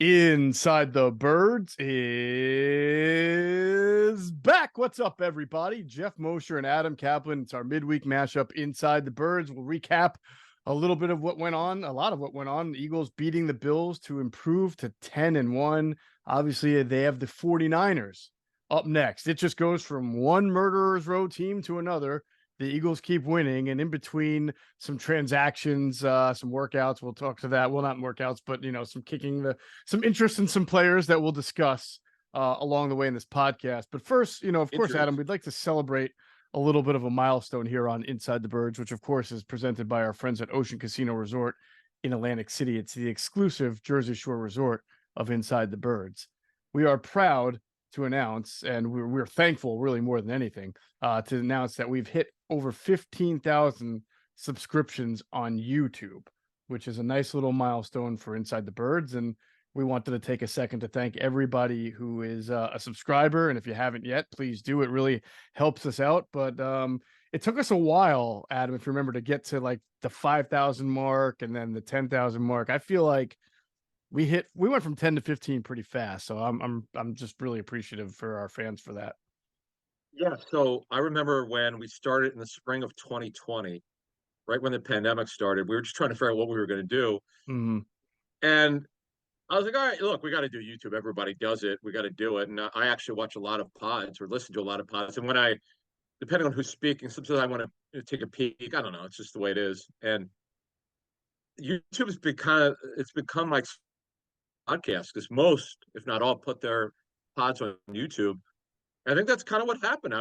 Inside the Birds is back. What's up, everybody? Geoff, Mosher, and Adam Caplan. It's our midweek mashup Inside the Birds. We'll recap a little bit of what went on, a lot of what went on. The Eagles beating the Bills to improve to 10-1. Obviously, they have the 49ers up next. It just goes from one murderer's row team to another. The Eagles keep winning, and in between some transactions, some workouts. We'll talk to that. Well, not workouts, but some interest in some players that we'll discuss along the way in this podcast. But first, of course, Adam, we'd like to celebrate a little bit of a milestone here on Inside the Birds, which of course is presented by our friends at Ocean Casino Resort in Atlantic City. It's the exclusive Jersey Shore resort of Inside the Birds. We are proud to announce, and we're thankful, really more than anything, to announce that we've hit over 15,000 subscriptions on YouTube, which is a nice little milestone for Inside the Birds. And we wanted to take a second to thank everybody who is a subscriber. And if you haven't yet, please do. It really helps us out. But it took us a while, Adam, if you remember, to get to like the 5,000 mark and then the 10,000 mark. I feel like we went from 10 to 15 pretty fast. So I'm just really appreciative for our fans for that. Yeah, so I remember when we started in the spring of 2020, right when the pandemic started, we were just trying to figure out what we were going to do. Mm-hmm. And I was like, all right, look, we got to do YouTube. Everybody does it. We got to do it. And I actually watch a lot of pods or listen to a lot of pods. And depending on who's speaking, sometimes I want to take a peek. I don't know. It's just the way it is. And YouTube has become like podcasts because most, if not all, put their pods on YouTube. I think that's kind of what happened.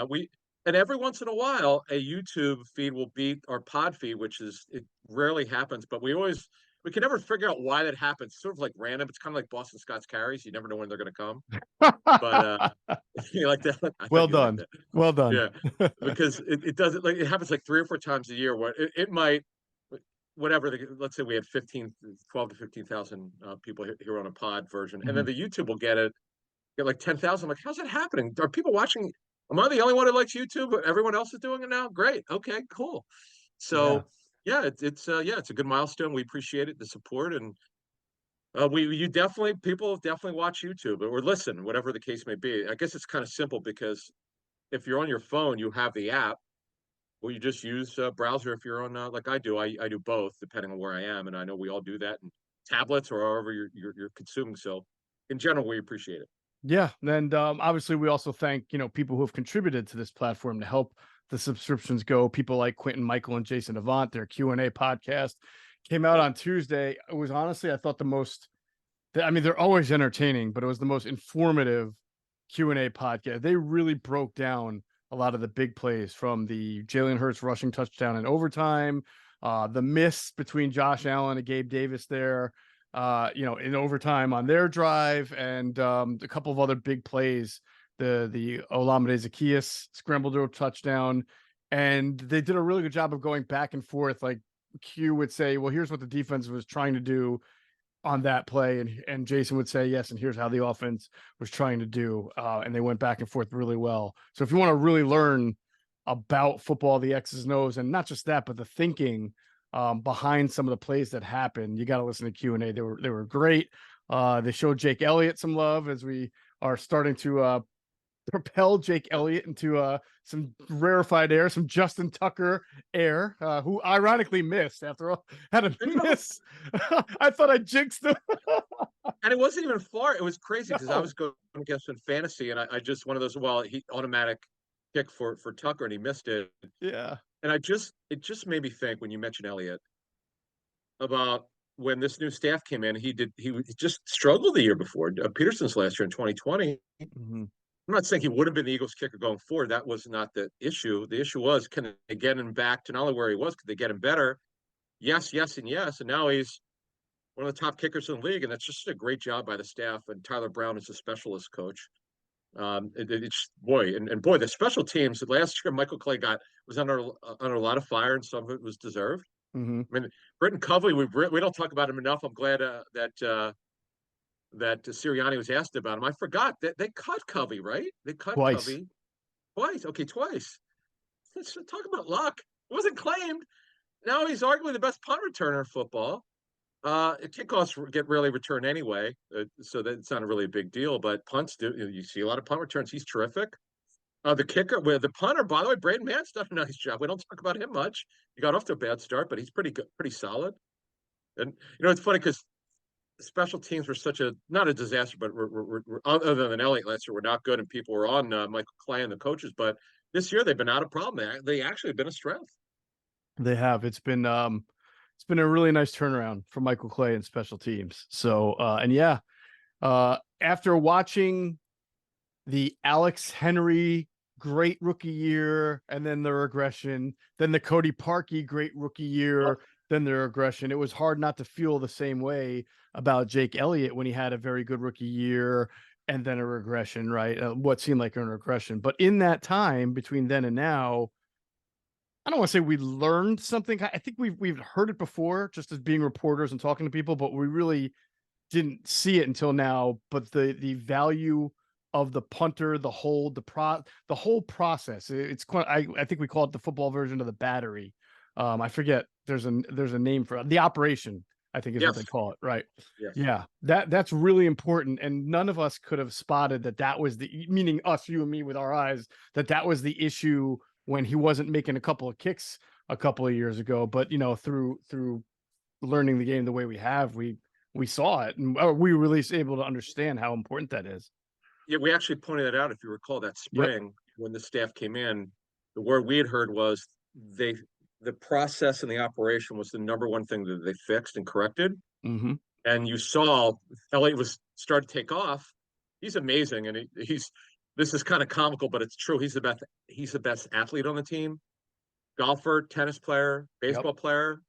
And every once in a while, a YouTube feed will beat our pod feed, it rarely happens, but we can never figure out why that happens. It's sort of like random. It's kind of like Boston Scott's carries. You never know when they're going to come. But you like that? I Well thought you liked done. that. Well done. Yeah, because it doesn't like it happens like 3 or 4 times a year where it might whatever. Let's say we had 12 to 15,000 people here on a pod version, and then the YouTube will get like 10,000. I'm like, how's that happening? Are people watching? Am I the only one who likes YouTube? Everyone else is doing it now? Great. Okay, cool. Yeah. So yeah, it's a good milestone. We appreciate it, the support, and people definitely watch YouTube or listen, whatever the case may be. I guess it's kind of simple because if you're on your phone, you have the app, or you just use a browser. If you're on like I do, I do both depending on where I am, and I know we all do that, and tablets or however you're consuming. So in general, we appreciate it. Yeah. And obviously we also thank, people who have contributed to this platform to help the subscriptions go. People like Quentin, Michael, and Jason Avant. Their Q&A podcast came out on Tuesday. It was honestly, I thought they're always entertaining, but it was the most informative Q&A podcast. They really broke down a lot of the big plays, from the Jalen Hurts rushing touchdown in overtime, the miss between Josh Allen and Gabe Davis there, in overtime on their drive, and a couple of other big plays, the Olamide Zaccheaus scrambled touchdown. And they did a really good job of going back and forth. Like Q would say, well, here's what the defense was trying to do on that play, and Jason would say yes, and here's how the offense was trying to do, and they went back and forth really well. So if you want to really learn about football, the X's and O's, and not just that, but the thinking behind some of the plays that happen, you got to listen to Q&A. They were great. They showed Jake Elliott some love, as we are starting to propel Jake Elliott into some rarefied air, some Justin Tucker air, who ironically missed after all, had a miss. I thought I jinxed him. And it wasn't even far. It was crazy because I No. was going against in fantasy, and I just one of those. Well, he automatic kick for Tucker, and he missed it. Yeah. And it just made me think when you mentioned Elliott about when this new staff came in. He just struggled the year before. Peterson's last year in 2020. Mm-hmm. I'm not saying he would have been the Eagles kicker going forward. That was not the issue. The issue was, can they get him back to not only where he was, could they get him better? Yes, yes, and yes. And now he's one of the top kickers in the league, and that's just a great job by the staff. And Tyler Brown is a specialist coach. It's boy, and boy, the special teams. Last year, Michael Clay was under a lot of fire, and some of it was deserved. Mm-hmm. I mean, Britton Covey, we don't talk about him enough. I'm glad that Sirianni was asked about him. I forgot that they cut Covey, right? They cut Twice. Covey twice. Okay, twice. Let's talk about luck. It wasn't claimed. Now he's arguably the best punt returner in football. Kickoffs get rarely returned anyway, so that's not really a big deal. But punts do. You see a lot of punt returns. He's terrific. The kicker, with the punter, by the way, Braden Mann's done a nice job. We don't talk about him much. He got off to a bad start, but he's pretty good, pretty solid. And it's funny because special teams were such a not a disaster, but we're other than Elliott last year, we're not good, and people were on Michael Clay and the coaches. But this year they've been out of problem. They actually have been a strength. They have. It's been a really nice turnaround for Michael Clay and special teams. So and yeah, after watching the Alex Henry great rookie year and then the regression, then the Cody Parkey great rookie year, then the regression, it was hard not to feel the same way about Jake Elliott when he had a very good rookie year and then a regression, right? What seemed like a regression. But in that time between then and now, I don't want to say we learned something. I think we've heard it before just as being reporters and talking to people, but we really didn't see it until now. But the value of the punter, the hold, the whole process. It's quite. I think we call it the football version of the battery. I forget. There's a name for it. The operation. I think is what they call it. Right. Yes. Yeah. That's really important. And none of us could have spotted that was the meaning us, you and me with our eyes, that was the issue when he wasn't making a couple of kicks a couple of years ago. But through learning the game the way we have, we saw it, and we were really able to understand how important that is. Yeah, we actually pointed it out, if you recall, that spring when the staff came in. The word we had heard was the process and the operation was the number one thing that they fixed and corrected. Mm-hmm. And you saw Elliott was started to take off. He's amazing, and he's this is kind of comical, but it's true. He's the best athlete on the team. Golfer, tennis player, baseball player.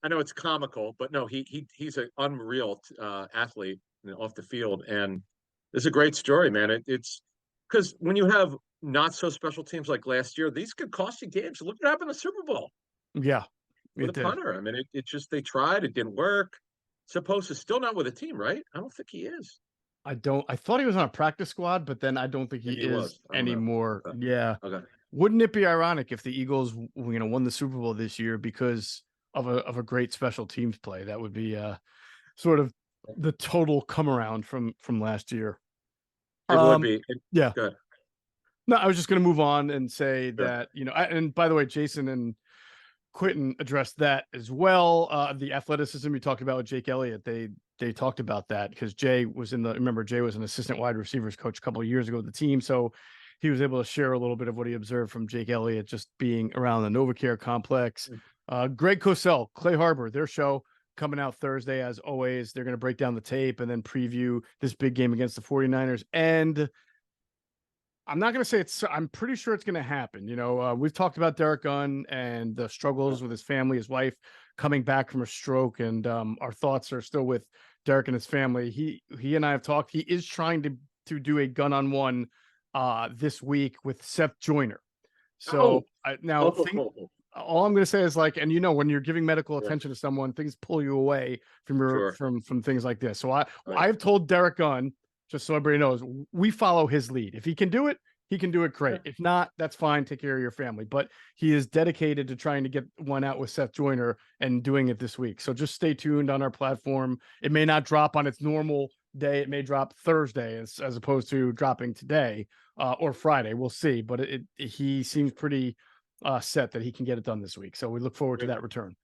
I know it's comical, but no, he's an unreal athlete off the field, and it's a great story, man. It's because when you have not so special teams like last year, these could cost you games. Look what happened in the Super Bowl Yeah, with it a did. punter. I mean, it just they tried, it didn't work. Supposed to still not with a team, right? I don't think he is. I thought he was on a practice squad, but then I don't think he Maybe he is was. I don't know. anymore. Okay. Yeah. Okay. Wouldn't it be ironic if the Eagles, won the Super Bowl this year because of a great special teams play? That would be sort of the total come around from last year. It would be. Yeah. Good. No, I was just going to move on and say Sure. that, and by the way, Jason and Quentin addressed that as well. The athleticism you talked about with Jake Elliott, they talked about that because Jay was Jay was an assistant wide receivers coach a couple of years ago with the team. So he was able to share a little bit of what he observed from Jake Elliott just being around the NovaCare complex. Greg Cosell, Clay Harbor, their show coming out Thursday, as always. They're going to break down the tape and then preview this big game against the 49ers. And I'm not going to say I'm pretty sure it's going to happen. We've talked about Derek Gunn and the struggles with his family, his wife coming back from a stroke. And our thoughts are still with Derek and his family. He and I have talked. He is trying to do a gun-on-one this week with Seth Joyner. So all I'm going to say is when you're giving medical attention to someone, things pull you away from from things like this. So I've told Derek Gunn, just so everybody knows, we follow his lead. If he can do it, he can do it great. If not, that's fine. Take care of your family. But he is dedicated to trying to get one out with Seth Joyner and doing it this week. So just stay tuned on our platform. It may not drop on its normal day. It may drop Thursday as opposed to dropping today or Friday. We'll see. But he seems pretty set that he can get it done this week. So we look forward to that return.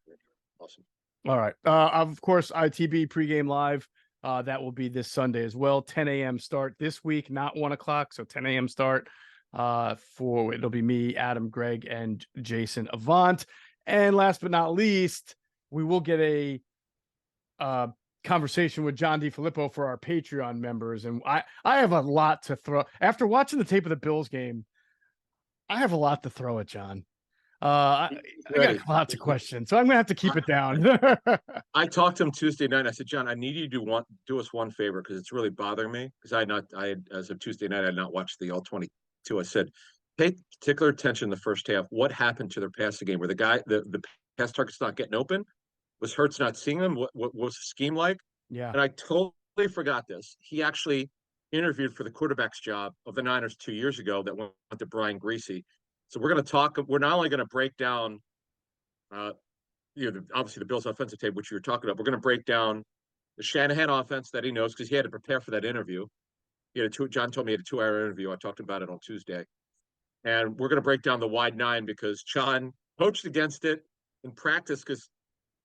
Awesome. All right. Of course, ITB pregame live. That will be this Sunday as well. 10 a.m. start this week, not 1 o'clock. So 10 a.m. start it'll be me, Adam, Greg, and Jason Avant. And last but not least, we will get a conversation with John DiFilippo for our Patreon members. And I have a lot to throw after watching the tape of the Bills game. I have a lot to throw at John. I got lots of questions, so I'm gonna have to keep it down. I talked to him Tuesday night. I said, John, I need you to do us one favor because it's really bothering me because as of Tuesday night, I had not watched the all 22. I said, pay particular attention in the first half. What happened to their passing game? Where the pass target's not getting open? Was Hurts not seeing them? What was the scheme like? Yeah. And I totally forgot this. He actually interviewed for the quarterback's job of the Niners 2 years ago that went to Brian Greasy. So we're going to talk. We're not only going to break down obviously the Bills' offensive tape, which you were talking about. We're going to break down the Shanahan offense that he knows because he had to prepare for that interview. John told me he had a 2-hour interview. I talked about it on Tuesday. And we're going to break down the wide 9 because John coached against it in practice because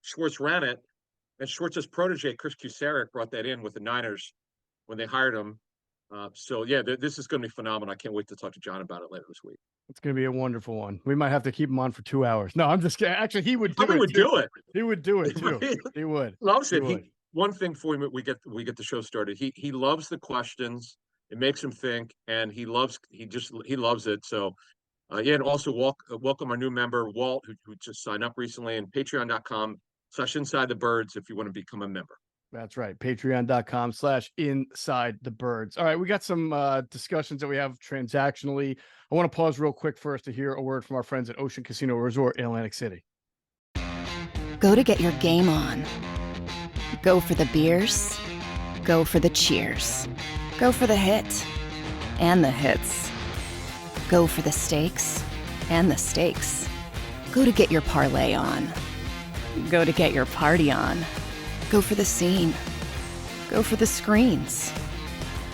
Schwartz ran it. And Schwartz's protege, Chris Kusarek, brought that in with the Niners when they hired him. This is going to be phenomenal. I can't wait to talk to John about it later this week. It's going to be a wonderful one. We might have to keep him on for 2 hours. No, I'm just kidding. Actually, he would do it. He would do it too. He would. Loves it. One thing for him, we get the show started. He loves the questions. It makes him think, and he loves it. So, and also welcome our new member Walt, who just signed up recently, and Patreon.com/Inside the Birds if you want to become a member. That's right. Patreon.com/Inside the Birds. All right, we got some discussions that we have transactionally. I want to pause real quick first to hear a word from our friends at Ocean Casino Resort in Atlantic City. Go to get your game on. Go for the beers. Go for the cheers. Go for the hit and the hits. Go for the stakes and the stakes. Go to get your parlay on. Go to get your party on. Go for the scene. Go for the screens.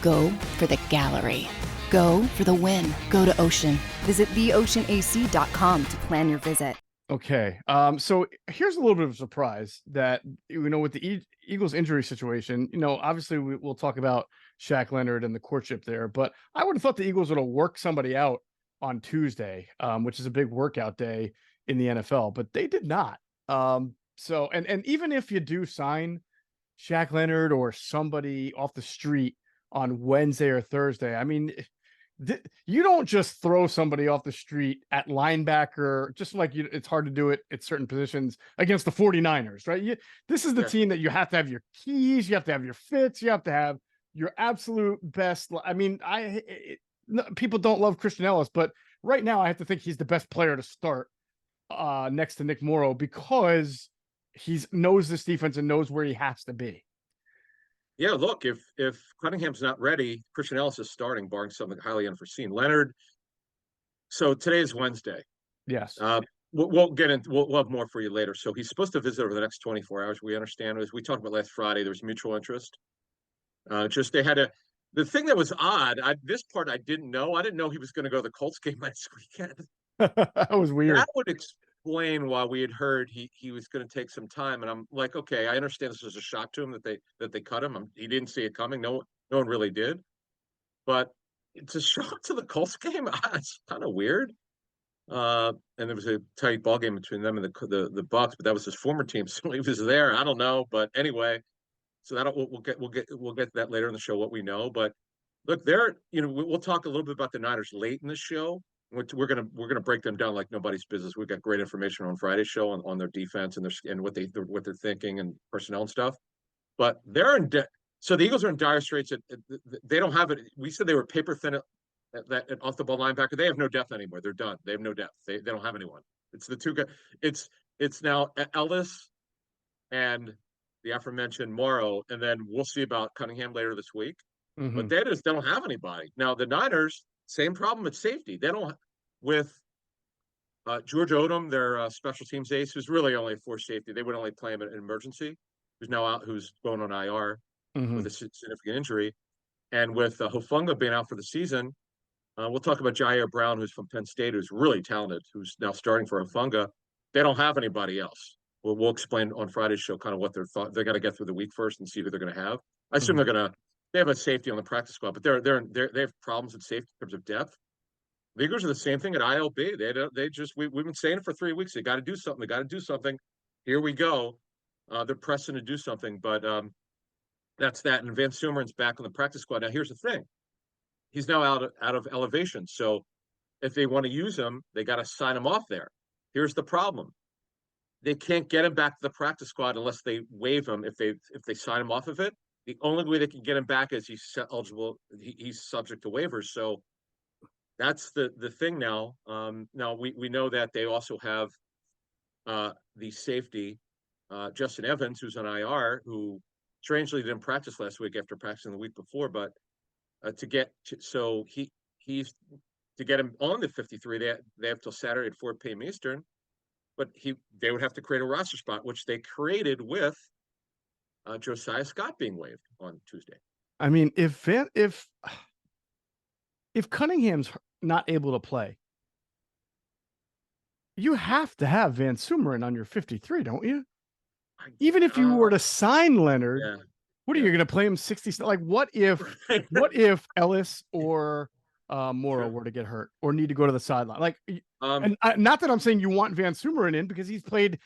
Go for the gallery. Go for the win. Go to Ocean. Visit theoceanac.com to plan your visit. Okay. So here's a little bit of a surprise that, with the Eagles injury situation, obviously we'll talk about Shaq Leonard and the courtship there, but I would have thought the Eagles would have worked somebody out on Tuesday, which is a big workout day in the NFL, but they did not. So even if you do sign Shaq Leonard or somebody off the street on Wednesday or Thursday, I mean, you don't just throw somebody off the street at linebacker, just like it's hard to do it at certain positions against the 49ers, right? This is the team that you have to have your keys, you have to have your fits, you have to have your absolute best. I mean, people don't love Christian Ellis, but right now I have to think he's the best player to start next to Nick Morrow because he knows this defense and knows where he has to be. Yeah, look, if Cunningham's not ready, Christian Ellis is starting, barring something highly unforeseen. Leonard. So today is Wednesday. Yes. We'll get into. We'll have more for you later. So he's supposed to visit over the next 24 hours. We understand, as we talked about last Friday, there was mutual interest. They had a. The thing that was odd. This part I didn't know. I didn't know he was going to go to the Colts game last weekend. That was weird. That would explain why we had heard he was going to take some time, and I'm like, okay, I understand this was a shock to him that they cut him. He didn't see it coming. No one really did. But it's a shock to the Colts game. It's kind of weird. And there was a tight ball game between them and the Bucs, but that was his former team, so he was there. I don't know, but anyway, so that we'll get to that later in the show what we know. But look, we'll talk a little bit about the Niners late in the show. We're gonna break them down like nobody's business. We've got great information on Friday's show on their defense and what they're thinking and personnel and stuff. But so the Eagles are in dire straits. They don't have it. We said they were paper thin at off the ball linebacker. They have no depth anymore. They're done. They have no depth. They don't have anyone. It's the two guys. It's now Ellis and the aforementioned Morrow, and then we'll see about Cunningham later this week. Mm-hmm. But they just don't have anybody. Now the Niners, same problem at safety. They don't with George Odom, their special teams ace, who's really only a force safety. They would only play him in an emergency. Who's now out? Who's going on IR with a significant injury, and with Hufanga being out for the season, we'll talk about Jair Brown, who's from Penn State, who's really talented, who's now starting for Hufanga. They don't have anybody else. We'll explain on Friday's show kind of what their thought. They got to get through the week first and see who they're going to have. I assume they have a safety on the practice squad, but they have problems at safety in terms of depth. The Eagles are the same thing at ILB. We've been saying it for 3 weeks. They got to do something. They got to do something. Here we go. They're pressing to do something, but that's that. And Van Sumeren's back on the practice squad. Now, here's the thing. He's now out of elevation. So if they want to use him, they got to sign him off there. Here's the problem. They can't get him back to the practice squad unless they waive him if they sign him off of it. The only way they can get him back is he's eligible. He's subject to waivers. So that's the thing now. Now we know that they also have the safety, Justin Evans, who's on IR, who strangely didn't practice last week after practicing the week before. But to get him on the 53, they have till Saturday at 4 p.m. Eastern. but they would have to create a roster spot, which they created with Josiah Scott being waived on Tuesday. I mean, if Cunningham's not able to play, you have to have Van Sumeren on your 53, don't you? Even if you were to sign Leonard, what are you going to play him 60? Like, what if Ellis or Morrow were to get hurt or need to go to the sideline? Like, and not that I'm saying you want Van Sumeren in, because he's played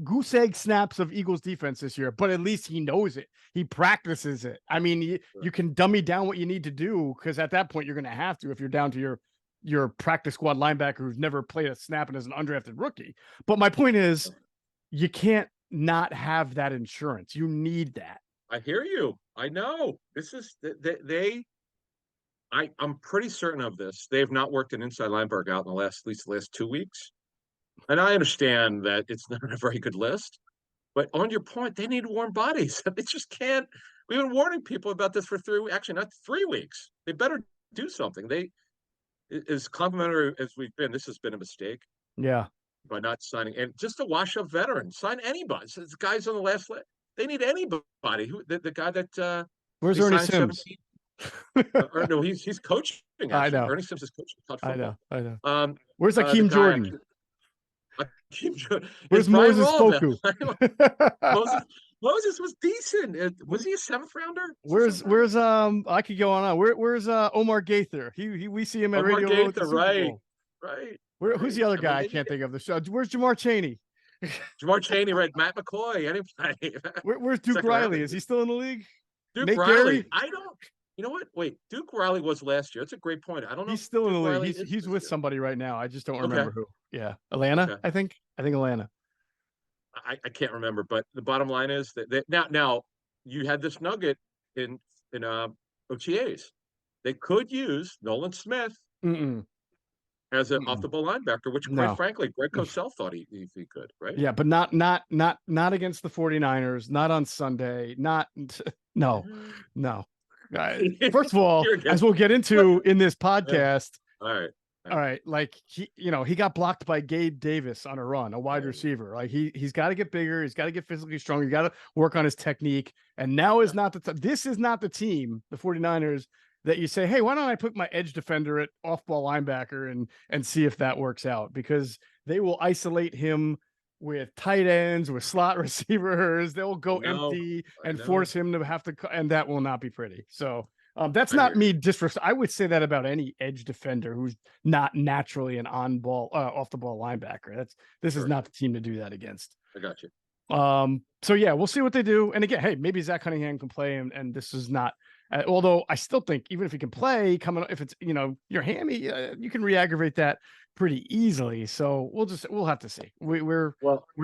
goose egg snaps of Eagles defense this year, but at least he knows it. He practices it. I mean, you can dummy down what you need to do, because at that point you're going to have to, if you're down to your practice squad linebacker who's never played a snap and is an undrafted rookie. But my point is, you can't not have that insurance. You need that. I hear you. I know. This is I'm pretty certain of this. They have not worked an inside linebacker out in at least the last 2 weeks. And I understand that it's not a very good list, but on your point, they need warm bodies. They just can't. We've been warning people about this for 3 weeks. Actually, not 3 weeks. They better do something. As complimentary as we've been, this has been a mistake. Yeah. By not signing, and just to wash up veterans, sign anybody. So the guys on the last list, they need anybody. Who the guy that where's Ernie Sims? Or no, he's coaching. Actually. I know. Ernie Sims is coaching. I know. Where's Akeem Jordan? Where's Moses Foku? Moses was decent. Was he a 7th rounder? Where's I could go on. Where's Omar Gaither? We see him at Omar Radio Gaither, right. Who's the other guy? I can't think of the show. Where's Jamar Cheney? Jamar Cheney, right? Matt McCoy, anybody. Where's Duke Riley? Is he still in the league? Duke Riley. I don't. You know what? Wait, Duke Riley was last year. That's a great point. I don't know. He's still in the league. He's with somebody right now. I just don't remember who. Yeah, Atlanta. Okay. I think Atlanta. I can't remember, but the bottom line is that now you had this nugget in OTAs. They could use Nolan Smith as an off the ball linebacker, which quite frankly, Greg Cosell thought he could, right? Yeah, but not against the 49ers, not on Sunday, no. First of all, as we'll get into in this podcast. All right. Like he got blocked by Gabe Davis on a run, a wide receiver. Like he's got to get bigger. He's got to get physically strong. You got to work on his technique. And now is not this is not the team, the 49ers, that you say, hey, why don't I put my edge defender at off-ball linebacker and see if that works out? Because they will isolate him with tight ends, with slot receivers. They'll go empty and force him to have to, and that will not be pretty. So that's not me disrespect. I would say that about any edge defender who's not naturally an on-ball, off-the-ball linebacker. This is not the team to do that against. I got you. So yeah, we'll see what they do. And again, hey, maybe Zach Cunningham can play, and this is not. Although I still think even if he can play, if it's your hammy, you can re-aggravate that pretty easily. So we'll have to see. We're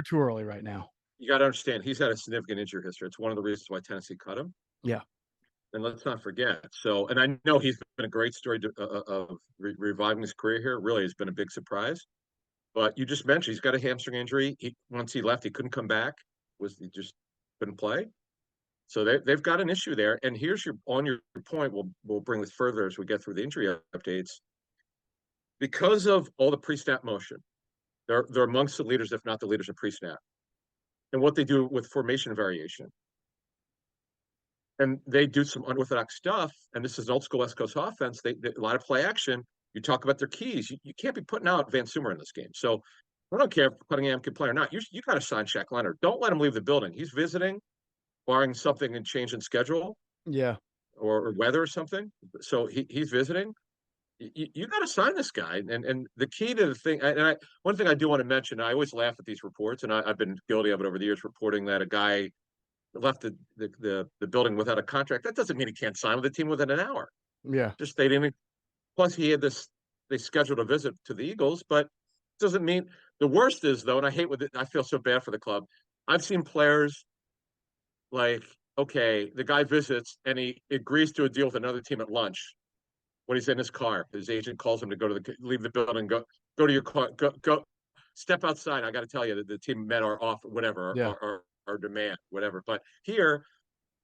too early right now. You got to understand, he's had a significant injury history. It's one of the reasons why Tennessee cut him. Yeah. And let's not forget. So, and I know he's been a great story of reviving his career here. Really has been a big surprise. But you just mentioned he's got a hamstring injury. Once he left, he couldn't come back. He just couldn't play. So they've got an issue there. And here's your point. We'll bring this further as we get through the injury updates. Because of all the pre-snap motion, they're amongst the leaders, if not the leaders of pre-snap, and what they do with formation variation. And they do some unorthodox stuff. And this is an old school West Coast offense. They a lot of play action. You talk about their keys. You can't be putting out Van Sumer in this game. So I don't care if Cunningham can play or not. You got to sign Shaq Leonard. Don't let him leave the building. He's visiting, barring something and change in schedule. Yeah. Or weather or something. So he's visiting. You got to sign this guy. And the key to the thing, one thing I do want to mention, I always laugh at these reports, and I've been guilty of it over the years, reporting that a guy left the building without a contract. That doesn't mean he can't sign with the team within an hour. Yeah. Just they didn't. Plus, he had they scheduled a visit to the Eagles, but it doesn't mean. The worst is, though, and I feel so bad for the club. I've seen players like, okay, the guy visits and he agrees to a deal with another team at lunch when he's in his car. His agent calls him to leave the building, go to your car, go step outside. I got to tell you that the team met our offer, whatever, our demand, whatever. But here,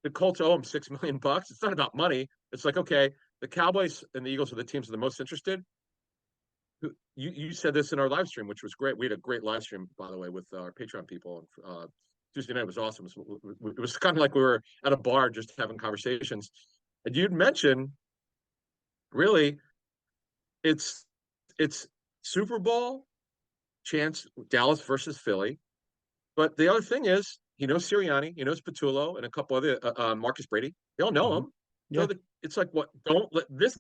the Colts owe him $6 million. It's not about money. It's like, okay, the Cowboys and the Eagles are the teams that are the most interested. You said this in our live stream, which was great. We had a great live stream, by the way, with our Patreon people. Tuesday night was awesome. It was kind of like we were at a bar just having conversations. And you'd mentioned, really, it's Super Bowl chance, Dallas versus Philly. But the other thing is, he knows Sirianni, he knows Patullo, and a couple other Marcus Brady. They all know him. Yeah. So it's like, what? Don't let this.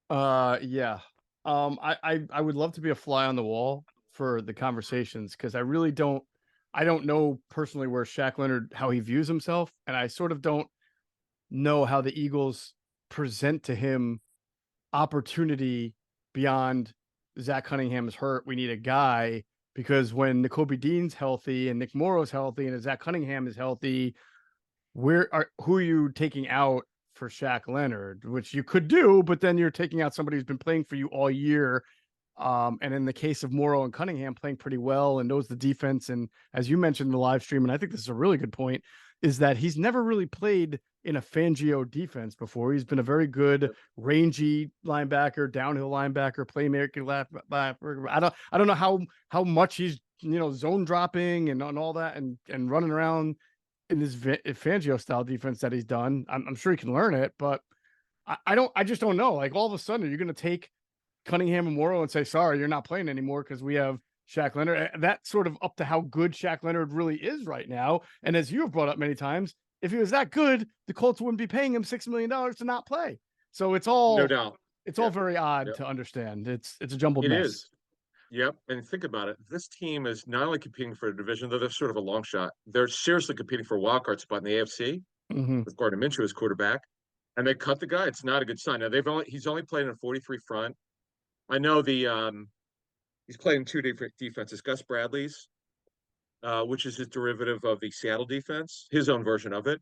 Yeah. I would love to be a fly on the wall for the conversations, because I really don't know personally where Shaq Leonard, how he views himself, and I sort of don't know how the Eagles present to him opportunity beyond Zach Cunningham is hurt. We need a guy, because when Nakobe Dean's healthy and Nick Morrow's healthy and Zach Cunningham is healthy, who are you taking out for Shaq Leonard? Which you could do, but then you're taking out somebody who's been playing for you all year. And in the case of Morrow and Cunningham, playing pretty well and knows the defense. And as you mentioned in the live stream, and I think this is a really good point, is that he's never really played in a Fangio defense before. He's been a very good rangy linebacker, downhill linebacker, playmaker linebacker. I don't know how much he's, zone dropping and all that and running around in this Fangio style defense that he's done. I'm sure he can learn it, but I just don't know. Like, all of a sudden, you're going to take Cunningham and Morrow and say, sorry, you're not playing anymore because we have Shaq Leonard. That's sort of up to how good Shaq Leonard really is right now. And as you have brought up many times, if he was that good, the Colts wouldn't be paying him $6 million to not play. So it's all, no doubt, it's all very odd to understand. It's a jumbled mess. It is. Yep. And think about it. This team is not only competing for a division, though they're sort of a long shot. They're seriously competing for a wild card spot in the AFC with Gardner Minshew as quarterback. And they cut the guy. It's not a good sign. Now he's only played in a 43 front. I know he's playing two different defenses. Gus Bradley's, which is his derivative of the Seattle defense, his own version of it,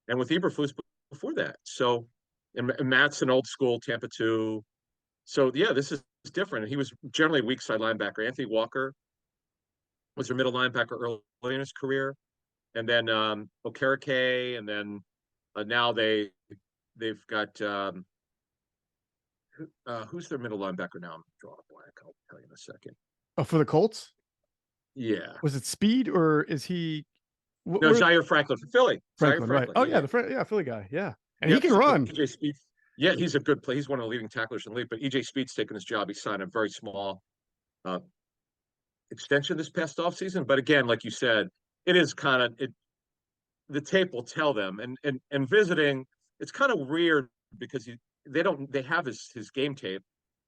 and with Eberflus before that. So, and Matt's an old school Tampa 2. So yeah, this is different. He was generally a weak side linebacker. Anthony Walker was their middle linebacker early in his career, and then Okereke, and then now they've got who's their middle linebacker now? I'm drawing a blank. I'll tell you in a second. Oh, for the Colts? Yeah. Was it Speed or is he? No, Zaire Franklin for Philly. Franklin, right? Oh yeah, Philly guy. Yeah, and he can run. EJ Speed. Yeah, he's a good play. He's one of the leading tacklers in the league. But EJ Speed's taken his job. He signed a very small extension this past offseason. But again, like you said, it is kind of the tape will tell them. And visiting, it's kind of weird because they have his game tape,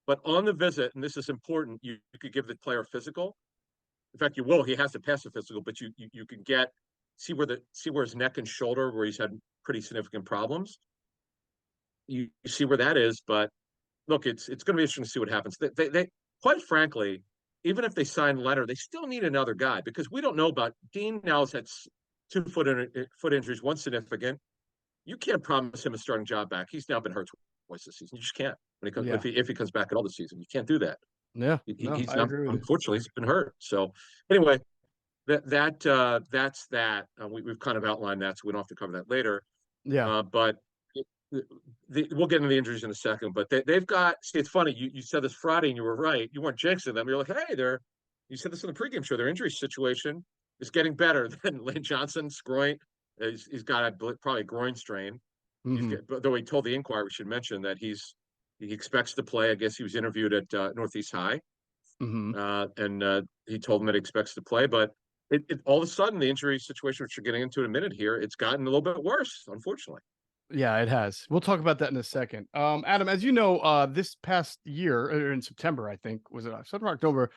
but on the visit, and this is important, you could give the player a physical. In fact, you will. He has to pass a physical, but you can see where his neck and shoulder, where he's had pretty significant problems. You see where that is, but look, it's going to be interesting to see what happens. They quite frankly, even if they sign Leonard, they still need another guy, because we don't know about Dean. Now has had 2 foot injuries, one significant. You can't promise him a starting job back. He's now been hurt twice this season. You just can't. When he comes, if he comes back at all this season, you can't do that. Yeah, he's not, unfortunately, he's been hurt. So anyway, that's that. We've kind of outlined that, so we don't have to cover that later. Yeah, but we'll get into the injuries in a second. But they've got. See, it's funny. You said this Friday, and you were right. You weren't jinxing them. You're like, hey, you said this in the pregame show. Their injury situation is getting better than Lane Johnson's groin. He's got probably a groin strain. Though he told the Inquirer, we should mention that he expects to play. I guess he was interviewed at Northeast High, and he told them that he expects to play. But all of a sudden, the injury situation, which you're getting into in a minute here, it's gotten a little bit worse, unfortunately. Yeah, it has. We'll talk about that in a second. Adam, as you know, this past year, or in September, I think, was it September, October,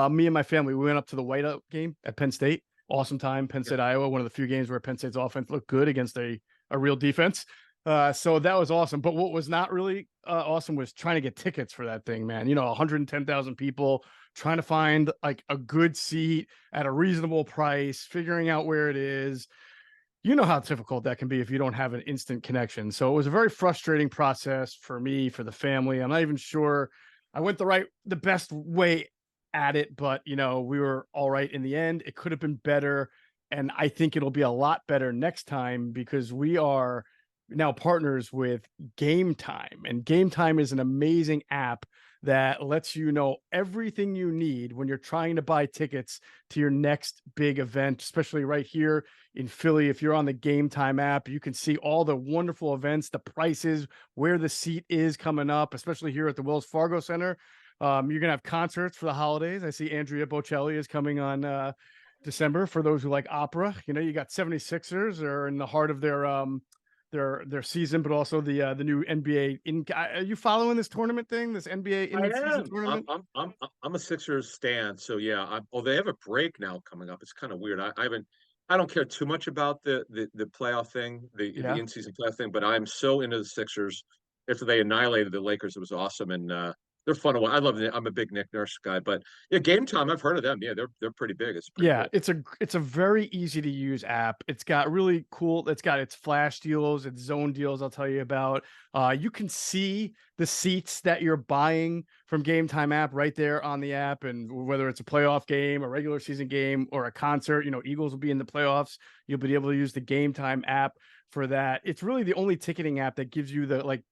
me and my family, we went up to the whiteout game at Penn State. Awesome time, Penn State, Iowa, one of the few games where Penn State's offense looked good against a real defense. So that was awesome. But what was not really awesome was trying to get tickets for that thing, man. 110,000 people trying to find like a good seat at a reasonable price, figuring out where it is. You know how difficult that can be if you don't have an instant connection. So it was a very frustrating process for me, for the family. I'm not even sure I went the best way at it, but we were all right in the end. It could have been better. And I think it'll be a lot better next time, because we are now partners with Game Time, and Game Time is an amazing app that lets you know everything you need when you're trying to buy tickets to your next big event, especially right here in Philly. If you're on the Game Time app, you can see all the wonderful events, the prices, where the seat is coming up, especially here at the Wells Fargo Center. You're gonna have concerts for the holidays. I see Andrea Bocelli is coming on December for those who like opera. You know, you got 76ers are in the heart of their season, but also the new NBA. Are you following this tournament thing? This NBA I in season am. tournament? I'm a Sixers stan, so yeah. They have a break now coming up. It's kind of weird. I don't care too much about the playoff thing, the Yeah. in season playoff thing, but I'm so into the Sixers. After they annihilated the Lakers, it was awesome, and they're fun to watch. I love it. I'm a big Nick Nurse guy, but yeah, Game Time. I've heard of them. Yeah, they're pretty big. It's pretty Yeah, cool. it's a very easy to use app. It's got really cool. It's got its flash deals, its zone deals. I'll tell you about. You can see the seats that you're buying from Game Time app right there on the app, and whether it's a playoff game, a regular season game, or a concert. You know, Eagles will be in the playoffs. You'll be able to use the Game Time app for that. It's really the only ticketing app that gives you the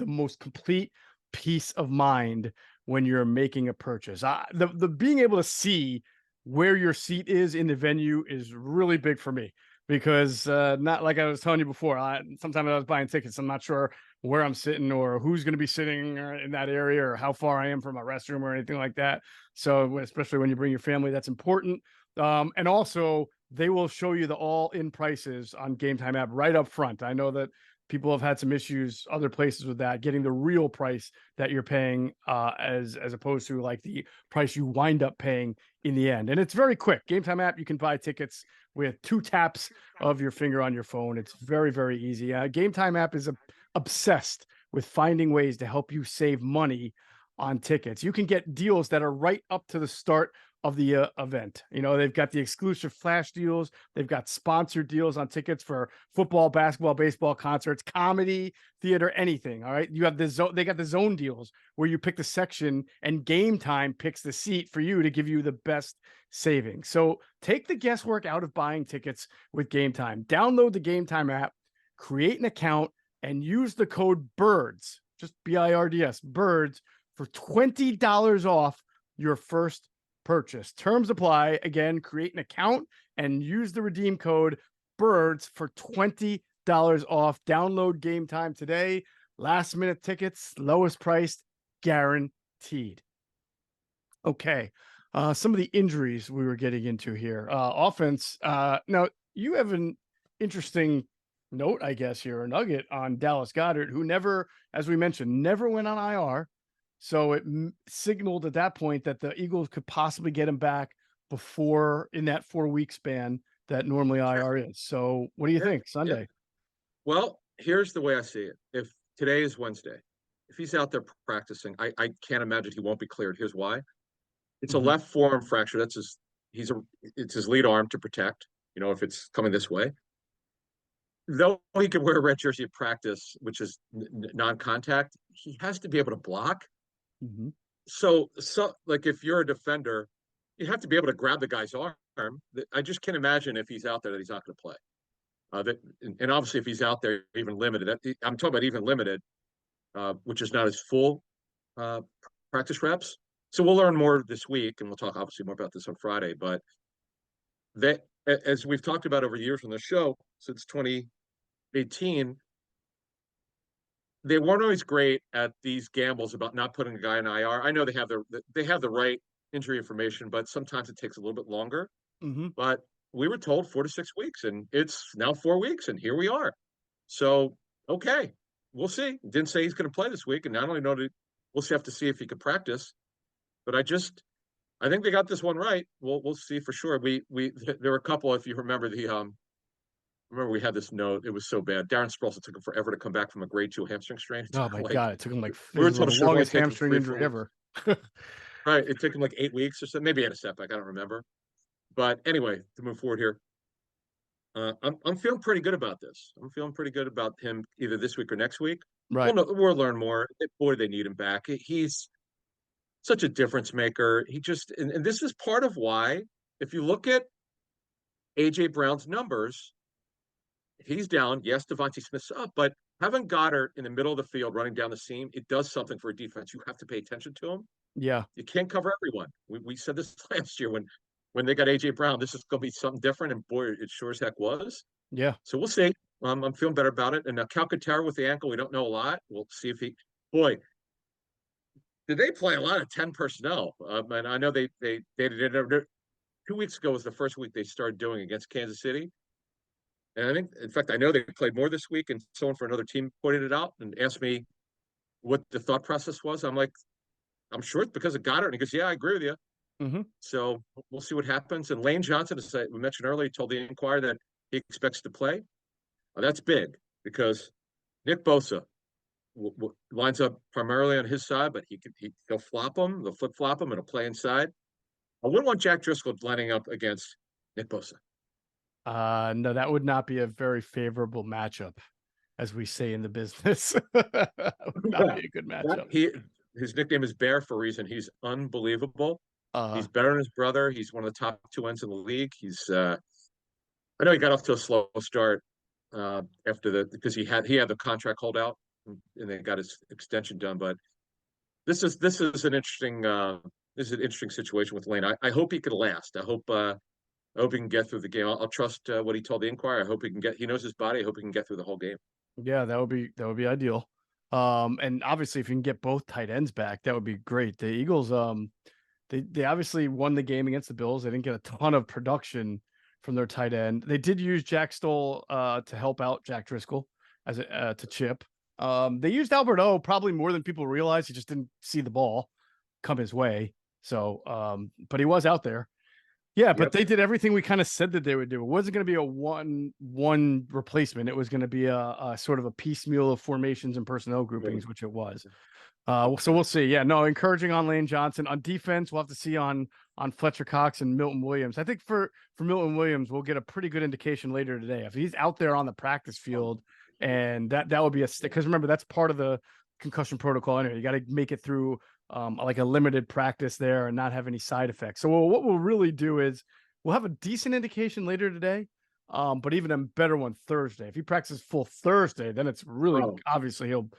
most complete peace of mind when you're making a purchase. The being able to see where your seat is in the venue is really big for me, because not like I was telling you before, sometimes I was buying tickets, I'm not sure where I'm sitting or who's going to be sitting in that area or how far I am from a restroom or anything like that. So especially when you bring your family, that's important. And also they will show you the all-in prices on Game Time app right up front. I know that people have had some issues other places with that, getting the real price that you're paying as opposed to like the price you wind up paying in the end. And it's very quick. Game Time app, you can buy tickets with 2 taps of your finger on your phone. It's very, very easy. Game Time app is obsessed with finding ways to help you save money on tickets. You can get deals that are right up to the start of the event. You know, they've got the exclusive flash deals. They've got sponsored deals on tickets for football, basketball, baseball, concerts, comedy, theater, anything. All right. You have the zone. They got the zone deals where you pick the section and Game Time picks the seat for you to give you the best savings. So take the guesswork out of buying tickets with Game Time. Download the Game Time app, create an account, and use the code BIRDS, just BIRDS, BIRDS, for $20 off your first purchase. Terms apply. Again, create an account and use the redeem code BIRDS for $20 off. Download Game Time today. Last minute tickets, lowest priced, guaranteed. Okay. Some of the injuries we were getting into here. Offense. Now, you have an interesting note, I guess, here, a nugget on Dallas Goedert, who never, as we mentioned, never went on IR. So it signaled at that point that the Eagles could possibly get him back before in that 4-week span that normally IR is. So what do you think Sunday? Well, here's the way I see it. If today is Wednesday, if he's out there practicing, I can't imagine he won't be cleared. Here's why. It's a left forearm fracture. It's his lead arm to protect, you know, if it's coming this way. Though he could wear a red jersey at practice, which is non-contact, he has to be able to block. So like if you're a defender, you have to be able to grab the guy's arm. I just can't imagine if he's out there that he's not going to play. And obviously if he's out there even limited, I'm talking about even limited, which is not his full practice reps. So we'll learn more this week, and we'll talk obviously more about this on Friday. But that, as we've talked about over years on the show since 2018, they weren't always great at these gambles about not putting a guy in IR. I know they have the right injury information, but sometimes it takes a little bit longer. But we were told 4 to 6 weeks, and it's now 4 weeks, and here we are. So okay, we'll see. Didn't say he's going to play this week, and not only we'll have to see if he could practice. But I think they got this one right. We'll see for sure. There were a couple, if you remember remember we had this note. It was so bad. Darren Sproles, it took him forever to come back from a grade 2 hamstring strain. Oh my God. It took him we were the told longest hamstring injury ever. Right. It took him like 8 weeks or so. Maybe he had a setback. I don't remember. But anyway, to move forward here, I'm feeling pretty good about this. I'm feeling pretty good about him either this week or next week. Right. We'll learn more. Boy, they need him back. He's such a difference maker. And this is part of why, if you look at AJ Brown's numbers, he's down. Yes, Devontae Smith's up, but having Goddard in the middle of the field running down the seam, it does something for a defense. You have to pay attention to him. Yeah. You can't cover everyone. We said this last year when they got AJ Brown. This is going to be something different, and boy, it sure as heck was. Yeah. So we'll see. I'm feeling better about it. And now Calcaterra with the ankle, we don't know a lot. We'll see if he. Boy, did they play a lot of 10 personnel? And I know they did. 2 weeks ago was the first week they started doing against Kansas City. And I think, in fact, I know they played more this week, and someone for another team pointed it out and asked me what the thought process was. I'm like, I'm sure it's because of Goddard. And he goes, yeah, I agree with you. Mm-hmm. So we'll see what happens. And Lane Johnson, as we mentioned earlier, told the Inquirer that he expects to play. That's big because Nick Bosa lines up primarily on his side, but he'll flop him, they'll flip flop him, and he'll play inside. I wouldn't want Jack Driscoll lining up against Nick Bosa. No, that would not be a very favorable matchup, as we say in the business. That would not be a good matchup. His nickname is Bear for a reason. He's unbelievable. He's better than his brother. He's one of the top 2 ends in the league. I know he got off to a slow start because he had the contract holdout and then got his extension done. But this is an interesting situation with Lane. I hope he could last. I hope he can get through the game. I'll trust what he told the Inquirer. I hope he knows his body. I hope he can get through the whole game. Yeah, that would be ideal. And obviously if you can get both tight ends back, that would be great. The Eagles, they obviously won the game against the Bills. They didn't get a ton of production from their tight end. They did use Jack Stoll to help out Jack Driscoll to chip. They used Albert O probably more than people realize. He just didn't see the ball come his way. So, but he was out there. Yeah, but they did everything we kind of said that they would do. It wasn't going to be a one replacement. It was going to be a sort of a piecemeal of formations and personnel groupings, which it was. So we'll see. Yeah, no, encouraging on Lane Johnson. On defense, we'll have to see on Fletcher Cox and Milton Williams. I think for Milton Williams, we'll get a pretty good indication later today. If he's out there on the practice field, and that would be a stick. Because remember, that's part of the concussion protocol anyway. You got to make it through like a limited practice there and not have any side effects. So what we'll really do is we'll have a decent indication later today, but even a better one Thursday. If he practices full Thursday, then it's really obviously he'll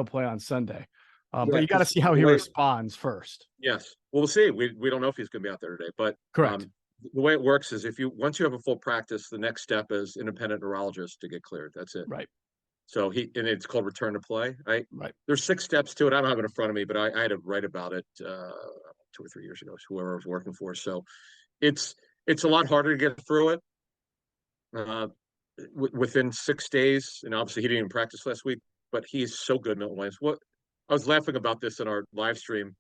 play on Sunday. But you got to see how he responds first. Yes, well, we'll see. We don't know if he's going to be out there today, but correct. The way it works is once you have a full practice, the next step is independent neurologist to get cleared. That's it. Right. So and it's called return to play, right? Right. There's 6 steps to it. I don't have it in front of me, but I had to write about it 2 or 3 years ago, whoever I was working for. So it's a lot harder to get through it within 6 days. And obviously he didn't even practice last week, but he's so good, Milton Williams. I was laughing about this in our live stream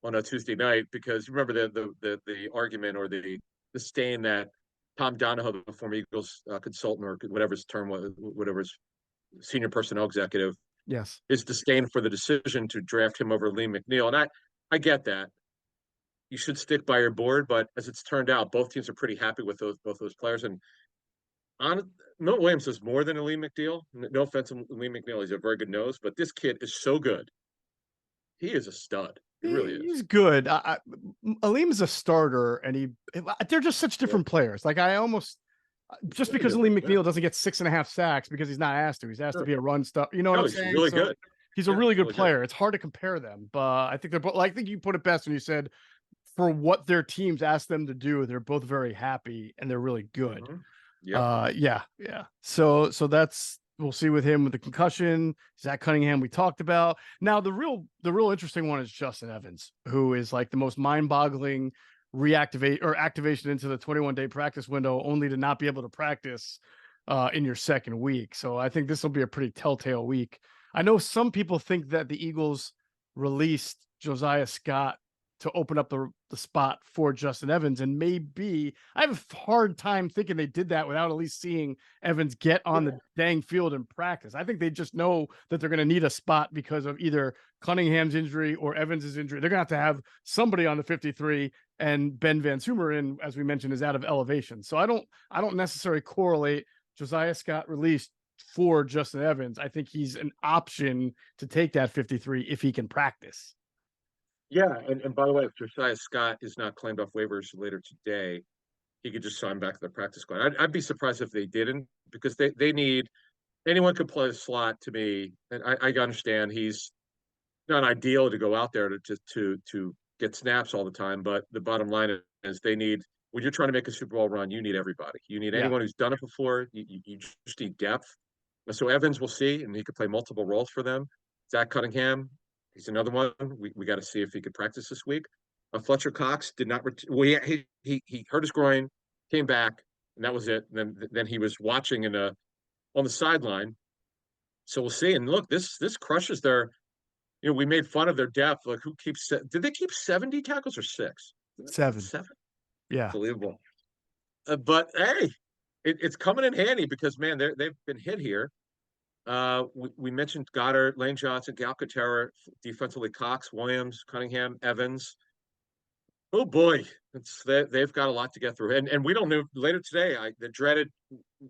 on a Tuesday night, because remember the argument or the stain that Tom Donahoe, the former Eagles consultant or whatever his term was, whatever his senior personnel executive, yes, his disdain for the decision to draft him over Lee McNeil. And I get that. You should stick by your board, but as it's turned out, both teams are pretty happy with both those players. And Milton Williams is more than a Lee McNeil. No offense to Lee McNeil, he's a very good nose, but this kid is so good. He is a stud. He really is. He's good. Aleem is a starter, and they're just such different players. Like I almost. Just because Lee McNeil doesn't get 6.5 sacks because he's not asked to. He's asked to be a run stuff. You know what I'm saying? He's really good. He's a really good player. It's hard to compare them, but I think they're both. I think you put it best when you said, for what their teams asked them to do, they're both very happy and they're really good. Mm-hmm. Yeah. So that's we'll see with him with the concussion. Zach Cunningham we talked about. Now the real interesting one is Justin Evans, who is like the most mind-boggling activation into the 21-day practice window, only to not be able to practice in your second week. So I think this will be a pretty telltale week. I know some people think that the Eagles released Josiah Scott to open up the spot for Justin Evans, and maybe I have a hard time thinking they did that without at least seeing Evans get on the dang field in practice. I think they just know that they're going to need a spot because of either Cunningham's injury or Evans's injury. They're going to have somebody on the 53, and Ben Van Sumeren, as we mentioned, is out of elevation. So I don't necessarily correlate Josiah Scott released for Justin Evans. I think he's an option to take that 53 if he can practice. Yeah, and by the way, if Josiah Scott is not claimed off waivers later today, he could just sign back to the practice squad. I'd be surprised if they didn't, because they need anyone could play the slot to me, and I understand he's not ideal to go out there to get snaps all the time, but the bottom line is they need when you're trying to make a Super Bowl run, you need everybody. You need Yeah. anyone who's done it before. You just need depth. So Evans, we'll see, and he could play multiple roles for them. Zach Cunningham, he's another one. We got to see if he could practice this week. Fletcher Cox did not. Well, yeah, he hurt his groin, came back, and that was it. And then he was watching on the sideline. So we'll see. And look, this crushes their. We made fun of their depth. Like, who keeps? Did they keep 70 tackles or 6? 7. 7. Yeah. Unbelievable. But hey, it's coming in handy because man, they've been hit here. We mentioned Goddard, Lane Johnson, Galcaterra, defensively Cox, Williams, Cunningham, Evans. Oh boy, they've got a lot to get through, and we don't know later today. The dreaded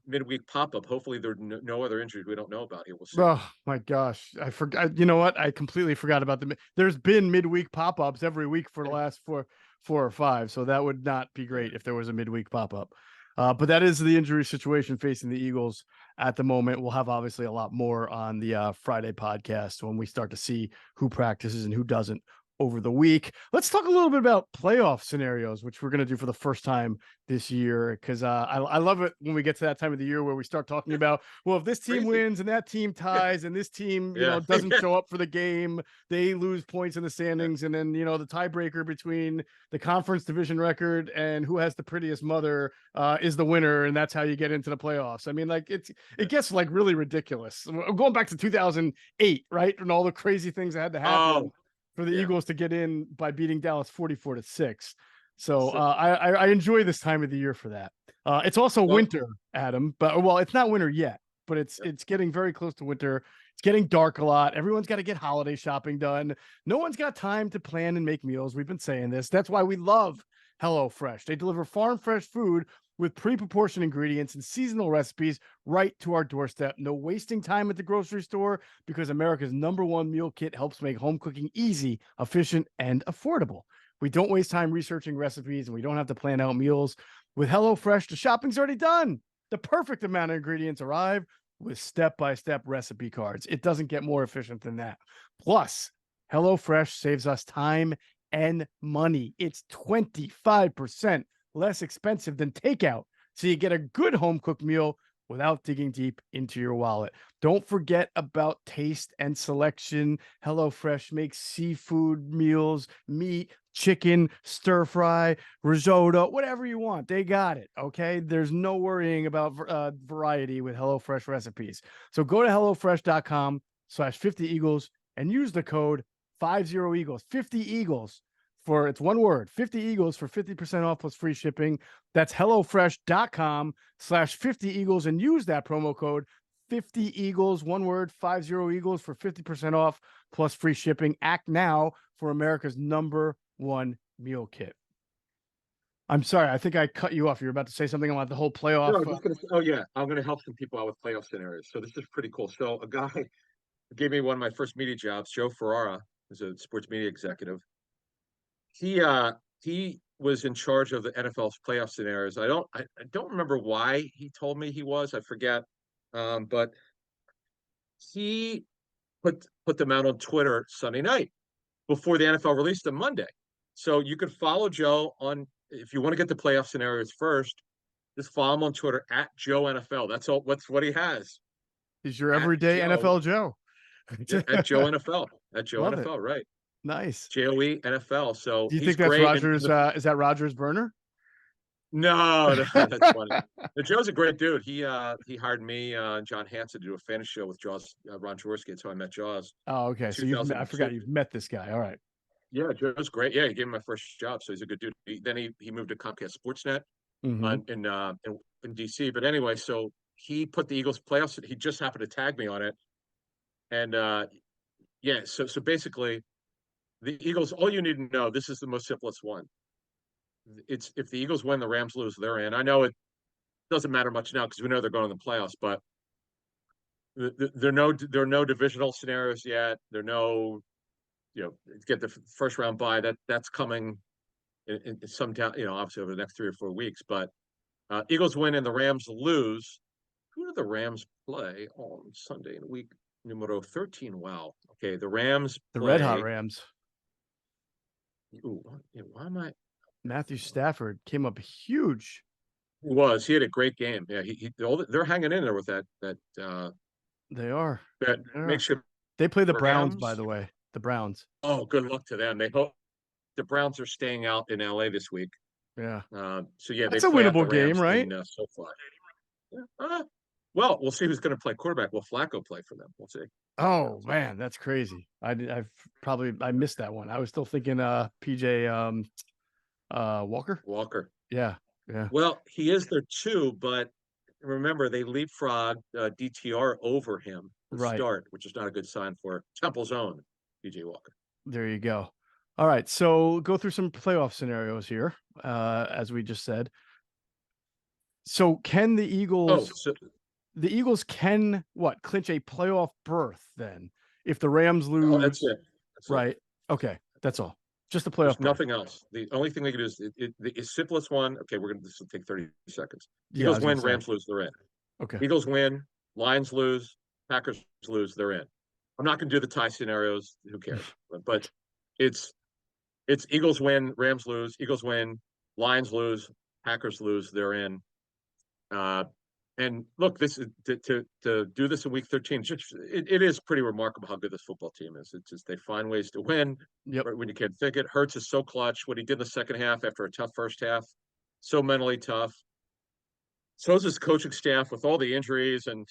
midweek pop up. Hopefully, there are no other injuries we don't know about here. We'll see. Oh my gosh, I forgot. You know what? I completely forgot about there's been midweek pop-ups every week for the last four or five, so that would not be great if there was a midweek pop-up. But that is the injury situation facing the Eagles at the moment. We'll have obviously a lot more on the Friday podcast when we start to see who practices and who doesn't over the week. Let's talk a little bit about playoff scenarios, which we're going to do for the first time this year, because I love it when we get to that time of the year where we start talking about, well, if this team wins and that team ties and this team doesn't show up for the game, they lose points in the standings, and then the tiebreaker between the conference division record and who has the prettiest mother is the winner, and that's how you get into the playoffs. I mean, like it gets like really ridiculous. Going back to 2008, right, and all the crazy things that had to happen for the Eagles to get in by beating Dallas 44-6. So I enjoy this time of the year for that. It's also winter, Adam, but it's not winter yet, but it's getting very close to winter. It's getting dark a lot. Everyone's got to get holiday shopping done. No one's got time to plan and make meals. We've been saying this. That's why we love HelloFresh. They deliver farm fresh food with pre-proportioned ingredients and seasonal recipes right to our doorstep. No wasting time at the grocery store, because America's #1 meal kit helps make home cooking easy, efficient, and affordable. We don't waste time researching recipes, and we don't have to plan out meals. With HelloFresh, the shopping's already done. The perfect amount of ingredients arrive with step-by-step recipe cards. It doesn't get more efficient than that. Plus, HelloFresh saves us time and money. It's 25% less expensive than takeout, so you get a good home cooked meal without digging deep into your wallet. Don't forget about taste and selection. HelloFresh makes seafood meals, meat, chicken, stir fry, risotto, whatever you want. They got it. Okay. There's no worrying about variety with HelloFresh recipes. So go to HelloFresh.com/50Eagles and use the code 50Eagles, 50 Eagles. It's one word, 50 Eagles for 50% off plus free shipping. That's HelloFresh.com/50Eagles and use that promo code 50 Eagles, one word, 50 Eagles for 50% off plus free shipping. Act now for America's #1 meal kit. I'm sorry, I think I cut you off. You're about to say something about the whole playoff. No, I'm going to help some people out with playoff scenarios. So this is pretty cool. So a guy gave me one of my first media jobs, Joe Ferrara, who's a sports media executive. He was in charge of the NFL's playoff scenarios. I don't remember why he told me he was. I forget. But he put them out on Twitter Sunday night before the NFL released them Monday. So you could follow Joe if you want to get the playoff scenarios first, just follow him on Twitter @JoeNFL. That's all. What's what he has. He's your everyday NFL Joe. At Joe NFL. At Joe Love NFL, right. Nice. JOE NFL. So do you think that's great. Rogers? Is that Rogers' burner? No, that's funny. Joe's a great dude. He hired me and John Hansen to do a fantasy show with Jaws, Ron Jaworski. That's how I met Jaws. Oh, okay. So I forgot you've met this guy. All right. Yeah, Joe's great. Yeah, he gave me my first job, so he's a good dude. Then he moved to Comcast Sportsnet in DC. But anyway, so he put the Eagles playoffs. He just happened to tag me on it, and so basically, the Eagles. All you need to know. This is the most simplest one. It's if the Eagles win, the Rams lose, they're in. I know it doesn't matter much now because we know they're going to the playoffs, but there are no divisional scenarios yet. There are no, get the first round bye. That's coming in some obviously over the next 3 or 4 weeks. But Eagles win and the Rams lose. Who do the Rams play on Sunday in week numero 13? Wow. Okay, the Rams The play. Red Hot Rams. Ooh, why am I? Matthew Stafford came up huge. He had a great game. Yeah, they're hanging in there with that They are. that They are. makeshift They play the Browns, Rams. by the way. The Browns. Oh, good luck to them. They hope the Browns are staying out in LA this week. Yeah. So yeah, That's they a play out the winnable game, Rams right? in SoFi. Yeah. Well, we'll see who's going to play quarterback. Will Flacco play for them? We'll see. Oh man, that's crazy. I missed that one. I was still thinking PJ Walker. Walker. Yeah. Yeah. Well, he is there too, but remember they leapfrogged DTR over him to Right. start, which is not a good sign for Temple's own PJ Walker. There you go. All right, so go through some playoff scenarios here, as we just said. So can the Eagles? The Eagles can what? Clinch a playoff berth then if the Rams lose? Oh, that's it. Right. Okay, that's all. Just a playoff. There's nothing else. The only thing they can do is the simplest one. Okay, this will take 30 seconds. Yeah, Eagles win, Rams lose, they're in. Okay. Eagles win, Lions lose, Packers lose, they're in. I'm not going to do the tie scenarios. Who cares? But it's Eagles win, Rams lose, Eagles win, Lions lose, Packers lose, they're in. And look, this is to do this in week 13. It is pretty remarkable how good this football team is. It's just they find ways to win. Yep. When you can't think it. Hurts is so clutch. What he did in the second half after a tough first half, so mentally tough. So is his coaching staff with all the injuries. And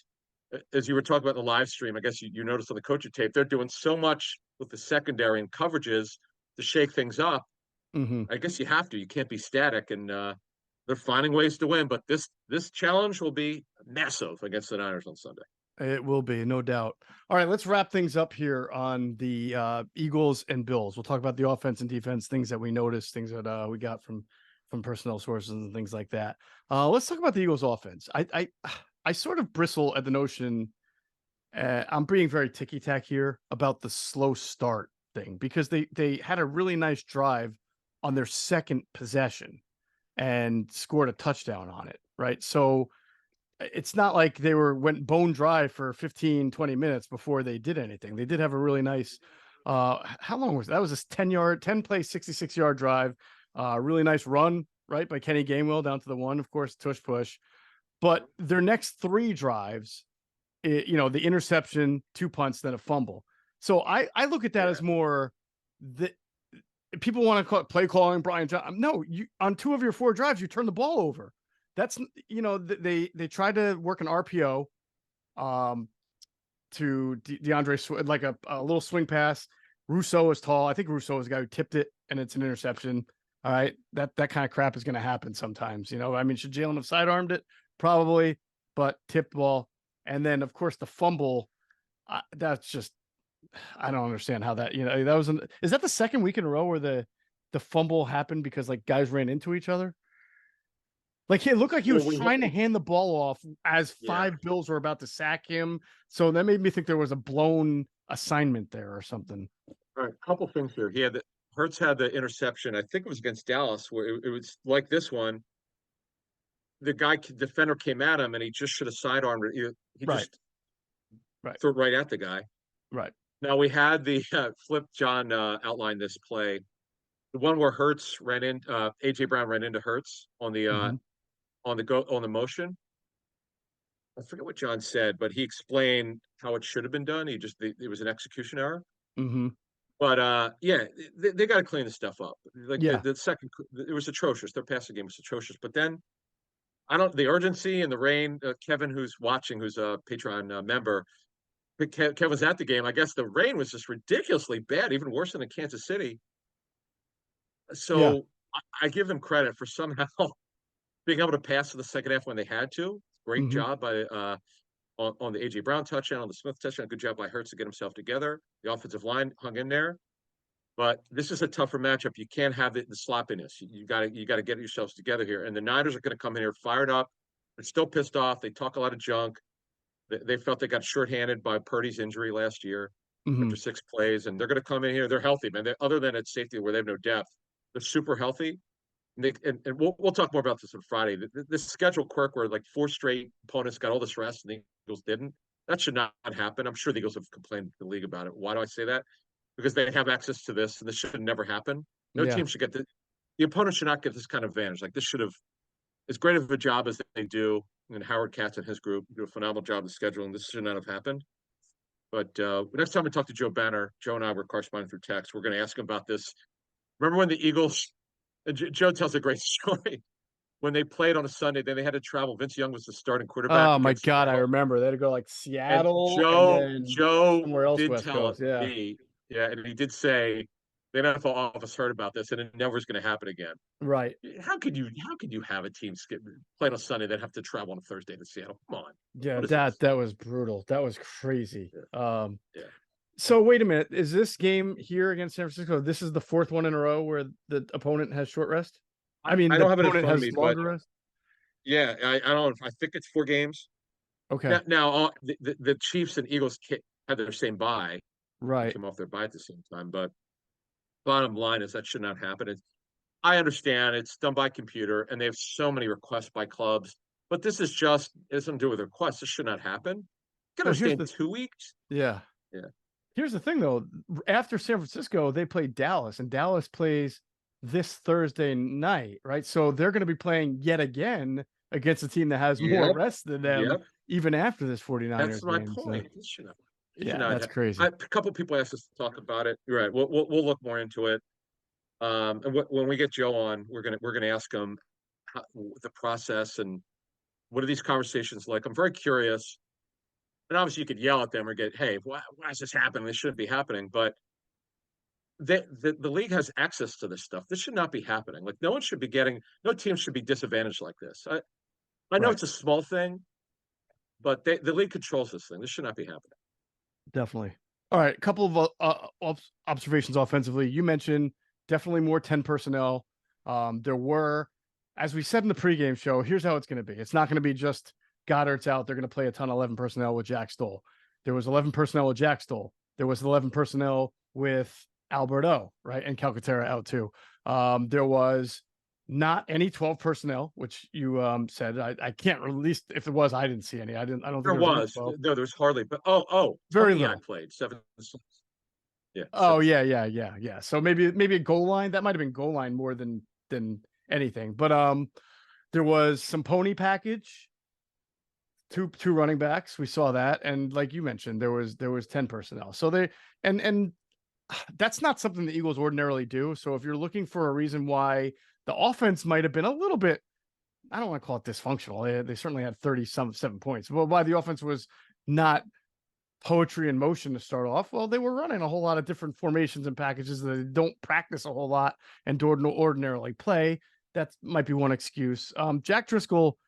as you were talking about in the live stream, I guess you noticed on the coaching tape, they're doing so much with the secondary and coverages to shake things up. Mm-hmm. I guess you have to. You can't be static. And they're finding ways to win, but this challenge will be massive against the Niners on Sunday. It will be, no doubt. All right, let's wrap things up here on the Eagles and Bills. We'll talk about the offense and defense, things that we noticed, things that we got from personnel sources and things like that. Let's talk about the Eagles offense. I sort of bristle at the notion, I'm being very ticky-tack here, about the slow start thing, because they had a really nice drive on their second possession and scored a touchdown on it, right? So it's not like they went bone dry for 15, 20 minutes before they did anything. They did have a really nice, how long was that? That was a 10 play, 66-yard drive. Really nice run, right, by Kenny Gainwell down to the one, of course, tush push. But their next three drives, the interception, 2 punts, then a fumble. So I look at that as more people want to call it play calling, Brian John. No, you on 2 of your 4 drives, you turn the ball over. That's they tried to work an RPO, to DeAndre, like a little swing pass. Rousseau is tall. I think Rousseau is the guy who tipped it, and it's an interception. All right, that kind of crap is going to happen sometimes. I mean, should Jalen have sidearmed it? Probably, but tipped ball, and then of course the fumble. That's just. I don't understand how that, that was, is that the second week in a row where the fumble happened because like guys ran into each other? Like it looked like he was trying to hand the ball off as 5 Bills were about to sack him. So that made me think there was a blown assignment there or something. All right, a couple things here. Hurts had the interception. I think it was against Dallas where it was like this one. The defender came at him and he just should have sidearmed it. He just threw it right at the guy. Right. Now we had the Flip John outline this play, the one where Hurts ran in, AJ Brown ran into Hurts on the on the motion. I forget what John said, but he explained how it should have been done. It was an execution error. Mm-hmm. But they got to clean this stuff up. Like the second, it was atrocious. Their passing game was atrocious. But then the urgency and the rain. Kevin, who's watching, who's a Patreon member. Kevin was at the game. I guess the rain was just ridiculously bad, even worse than in Kansas City. So I give them credit for somehow being able to pass to the second half when they had to. Great job by on the AJ Brown touchdown, on the Smith touchdown. Good job by Hurts to get himself together. The offensive line hung in there. But this is a tougher matchup. You can't have the sloppiness. You got to get yourselves together here. And the Niners are going to come in here fired up. They're still pissed off. They talk a lot of junk. They felt they got shorthanded by Purdy's injury last year after 6 plays, and they're going to come in here. They're healthy, man. Other than at safety where they have no depth, they're super healthy. And we'll talk more about this on Friday. This schedule quirk where like 4 straight opponents got all this rest and the Eagles didn't. That should not happen. I'm sure the Eagles have complained to the league about it. Why do I say that? Because they have access to this, and this should never happen. No Yeah. team should get the opponent should not get this kind of advantage. Like this should have as great of a job as they do, and Howard Katz and his group do a phenomenal job of scheduling. This should not have happened. But next time we talk to Joe Banner, Joe and I were corresponding through text. We're going to ask him about this. Remember when the Eagles? Joe tells a great story. When they played on a Sunday, then they had to travel. Vince Young was the starting quarterback. Oh my against God, I Seattle. remember they had to go like And Seattle and Joe then Joe somewhere else did West tell Coast. Yeah. me, yeah, and he did say the NFL office heard about this, and it never is going to happen again. Right. How could you have a team play on a Sunday then have to travel on a Thursday to Seattle? Come on. Yeah, What is that was brutal. That was crazy. Yeah. So wait a minute. Is this game here against San Francisco? This is the 4th one in a row where the opponent has short rest? I mean, I the don't have it in opponent front of has me, but longer rest? yeah, I don't know. I think it's 4 games. Okay. Now the Chiefs and Eagles had their same bye. They Right. came off their bye at the same time, but bottom line is that should not happen. I understand it's done by computer, and they have so many requests by clubs, but this is just it doesn't do with requests. This should not happen. You can So here's understand the 2 weeks. Yeah. Yeah. Here's the thing though. After San Francisco, they played Dallas, and Dallas plays this Thursday night, right? So they're going to be playing yet again against a team that has more Yep. rest than them, Yep. even after this 49ers That's my game. So, point. This should not, yeah, not that's crazy. a couple people asked us to talk about it. You're right. We'll look more into it. And when we get Joe on, we're gonna ask him the process and what are these conversations like. I'm very curious. And obviously, you could yell at them or get, "Hey, why is this happening? This shouldn't be happening." But the league has access to this stuff. This should not be happening. Like no team should be disadvantaged like this. I know Right. it's a small thing, but the league controls this thing. This should not be happening. Definitely. All right. A couple of observations offensively. You mentioned definitely more 10 personnel. There were, as we said in the pregame show, here's how it's going to be. It's not going to be just Goedert's out. They're going to play a ton of 11 personnel with Jack Stoll. There was 11 personnel with Jack Stoll. There was 11 personnel with Alberto, right? And Calcaterra out too. There was not any 12 personnel, which you said. I can't release. If there was, I didn't see any. I don't think There was. No, there was hardly. But very Tony little. played 7. Yeah. Oh, yeah. So maybe a goal line. That might have been goal line more than anything. But there was some pony package, two running backs. We saw that, and like you mentioned, there was 10 personnel. So they and that's not something the Eagles ordinarily do. So if you're looking for a reason why the offense might have been a little bit, I don't want to call it dysfunctional. They certainly had 37 points. Well, why the offense was not poetry in motion to start off. Well, they were running a whole lot of different formations and packages that they don't practice a whole lot and don't ordinarily play. That might be one excuse. Jack Driscoll,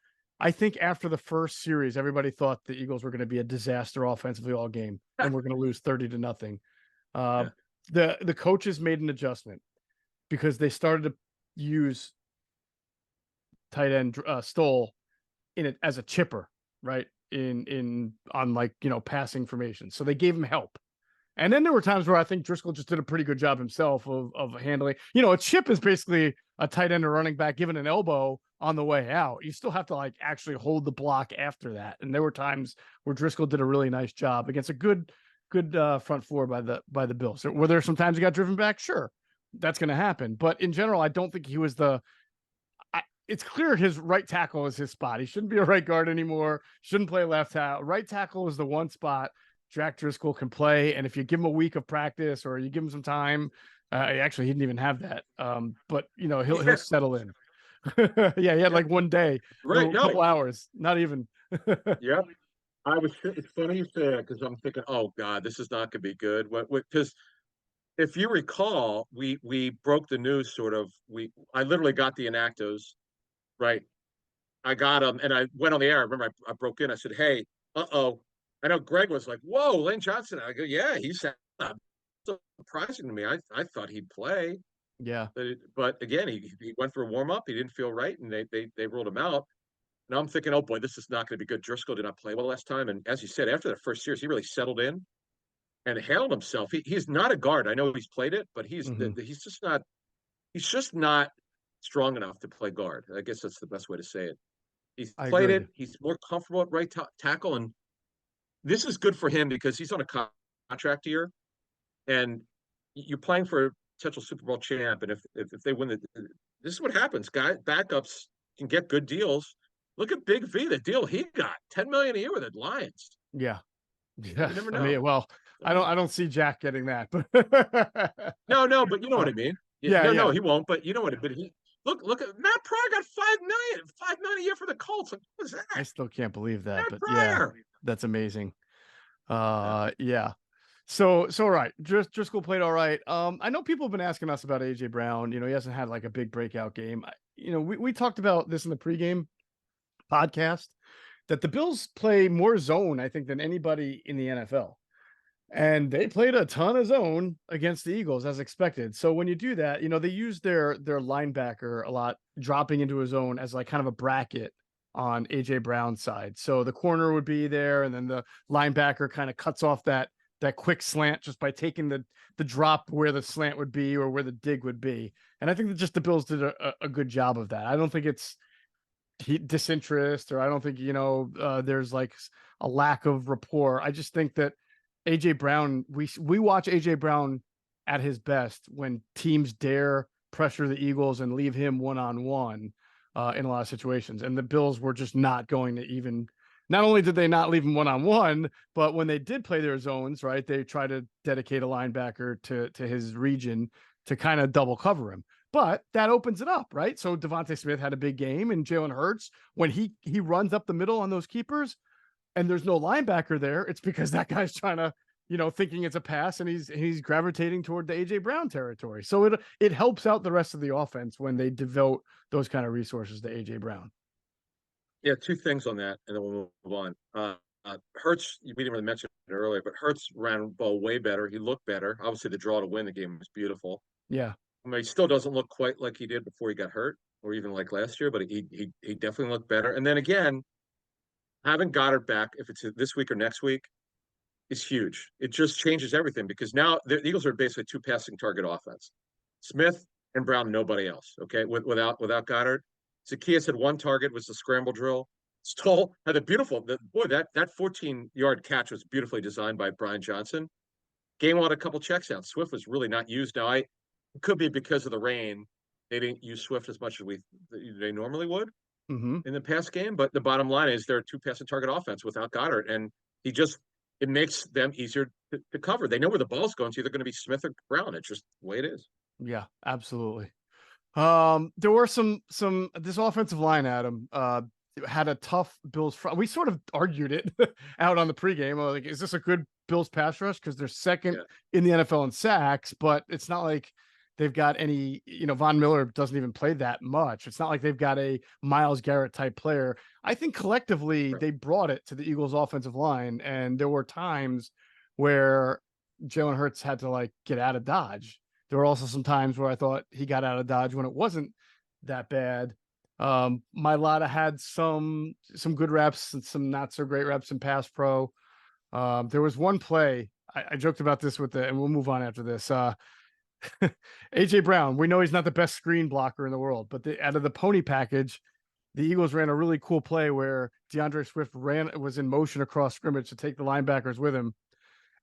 I think after the first series, everybody thought the Eagles were going to be a disaster offensively all game, and we're going to lose 30-0. The coaches made an adjustment because they started to use tight end Stoll in it as a chipper, right? On like, passing formation. So they gave him help. And then there were times where I think Driscoll just did a pretty good job himself of handling, a chip is basically a tight end or running back given an elbow on the way out. You still have to like actually hold the block after that. And there were times where Driscoll did a really nice job against a good front four by the Bills. Were there some times he got driven back? Sure. That's going to happen. But in general, I don't think he was it's clear his right tackle is his spot. He shouldn't be a right guard anymore. Shouldn't play left tackle. Right tackle is the one spot Jack Driscoll can play. And if you give him a week of practice or you give him some time, actually, he didn't even have that. But he'll settle in. Yeah, he had like one day, right? A couple hours, not even. Yeah, it's funny you say that because I'm thinking, oh God, this is not going to be good. Because if you recall, we broke the news sort of. I literally got the inactos. Right. I got them and I went on the air. I remember I broke in. I said, hey, I know Greg was like, whoa, Lane Johnson. I go, yeah, he's surprising to me. I thought he'd play. Yeah. But again, he went for a warm up. He didn't feel right. And they ruled him out. Now I'm thinking, oh boy, this is not going to be good. Driscoll did not play well last time. And as you said, after the first series, he really settled in and handled himself. He's not a guard. I know he's played it, but he's just not strong enough to play guard. I guess that's the best way to say it. He's I played agree. it. He's more comfortable at right tackle, and this is good for him because he's on a contract year, and you're playing for a potential Super Bowl champ. And if they win this is what happens. Backups can get good deals. Look at Big V, the deal he got, $10 million a year with the Lions. Yeah. Yeah. You never I know. mean, well, I don't see Jack getting that, but No, but you know what I mean. Yeah, No, yeah. he won't. But you know what? But he look at Matt Pryor got $5 million a year for the Colts. Like, what was that? I still can't believe that, Matt but Pryor. yeah, that's amazing. Yeah. So right. Driscoll played all right. I know people have been asking us about AJ Brown. He hasn't had like a big breakout game. We talked about this in the pregame podcast that the Bills play more zone, I think, than anybody in the NFL. And they played a ton of zone against the Eagles as expected. So when you do that, they use their linebacker a lot, dropping into a zone as like kind of a bracket on AJ Brown's side. So the corner would be there, and then the linebacker kind of cuts off that quick slant just by taking the drop where the slant would be or where the dig would be. And I think that just the Bills did a good job of that. I don't think it's disinterest, or I don't think there's like a lack of rapport. I just think that AJ Brown, we watch AJ Brown at his best when teams dare pressure the Eagles and leave him one-on-one in a lot of situations. And the Bills were just not going to even, not only did they not leave him one-on-one, but when they did play their zones, right, they try to dedicate a linebacker to his region to kind of double cover him. But that opens it up, right? So Devontae Smith had a big game, and Jalen Hurts, when he runs up the middle on those keepers, and there's no linebacker there, it's because that guy's trying to, thinking it's a pass, and he's gravitating toward the AJ Brown territory. So it helps out the rest of the offense when they devote those kind of resources to AJ Brown. Yeah, two things on that, and then we'll move on. Hurts, we didn't really mention it earlier, but Hurts ran the ball way better. He looked better. Obviously, the draw to win the game was beautiful. Yeah. I mean, he still doesn't look quite like he did before he got hurt, or even like last year, but he definitely looked better. And then again, having Goedert back, if it's this week or next week, is huge. It just changes everything because now the Eagles are basically two passing target offense. Smith and Brown, nobody else. Okay, without Goedert. Zacchaeus had one target, was the scramble drill. Stoll had a beautiful that 14-yard catch was beautifully designed by Brian Johnson. Game on a couple checks out. Swift was really not used. Now it could be because of the rain. They didn't use Swift as much as they normally would in the past game. But the bottom line is they're a two passing target offense without Goedert, and it makes them easier to cover. They know where the ball's going, so they're going to be Smith or Brown. It's just the way it is. Yeah, absolutely. There were some this offensive line, Adam, had a tough Bills front. We sort of argued it out on the pregame. Like, is this a good Bills pass rush? Because they're second in the NFL in sacks, but it's not like they've got any, Von Miller doesn't even play that much. It's not like they've got a Myles Garrett type player. I think collectively they brought it to the Eagles offensive line. And there were times where Jalen Hurts had to like get out of Dodge. There were also some times where I thought he got out of Dodge when it wasn't that bad. Mailata had some good reps and some not so great reps in pass pro. There was one play I joked about this and we'll move on after this. AJ Brown, we know he's not the best screen blocker in the world, but out of the pony package, the Eagles ran a really cool play where DeAndre Swift was in motion across scrimmage to take the linebackers with him,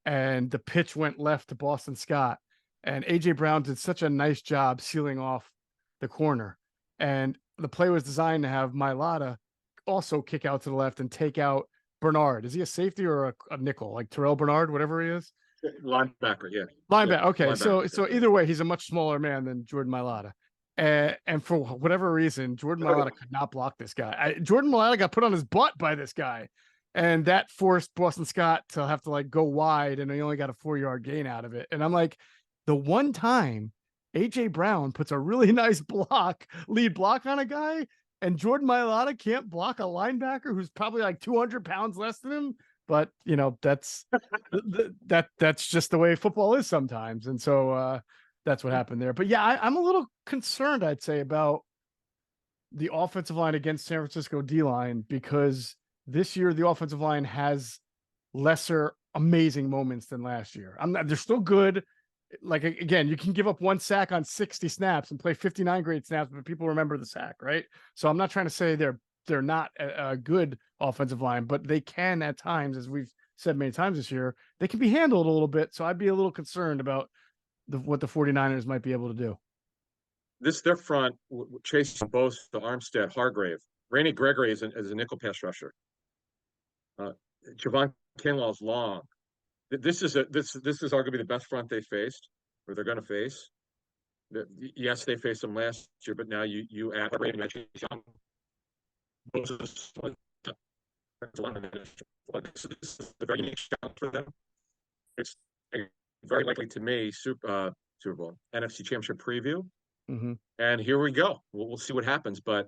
and the pitch went left to Boston Scott, and AJ Brown did such a nice job sealing off the corner, and the play was designed to have Mailata also kick out to the left and take out Bernard. Is he a safety or a nickel, like Terrell Bernard, whatever he is? Linebacker, yeah. Linebacker. Okay, linebacker. So either way, he's a much smaller man than Jordan Mailata. And for whatever reason, Jordan Mailata could not block this guy. Jordan Mailata got put on his butt by this guy, and that forced Boston Scott to have to like go wide, and he only got a 4-yard gain out of it. And I'm like, the one time AJ Brown puts a really nice lead block on a guy, and Jordan Mailata can't block a linebacker who's probably like 200 pounds less than him. But that's just the way football is sometimes, and so that's what happened there. But yeah, I'm a little concerned, I'd say, about the offensive line against San Francisco D-line, because this year the offensive line has lesser amazing moments than last year. They're still good. like, again, you can give up 1 sack on 60 snaps and play 59 great snaps, but people remember the sack, right? So I'm not trying to say they're not a good offensive line, but they can at times, as we've said many times this year, they can be handled a little bit. So I'd be a little concerned about what the 49ers might be able to do. Their front, chasing both the Armstead, Hargrave, Randy Gregory is a nickel pass rusher. Javon Kinlaw's long. This is arguably the best front they faced, or they're going to face. Yes, they faced them last year, but now you add Moses. This is a very unique challenge for them. It's very likely to me Super Bowl NFC Championship preview, and here we go. We'll see what happens, but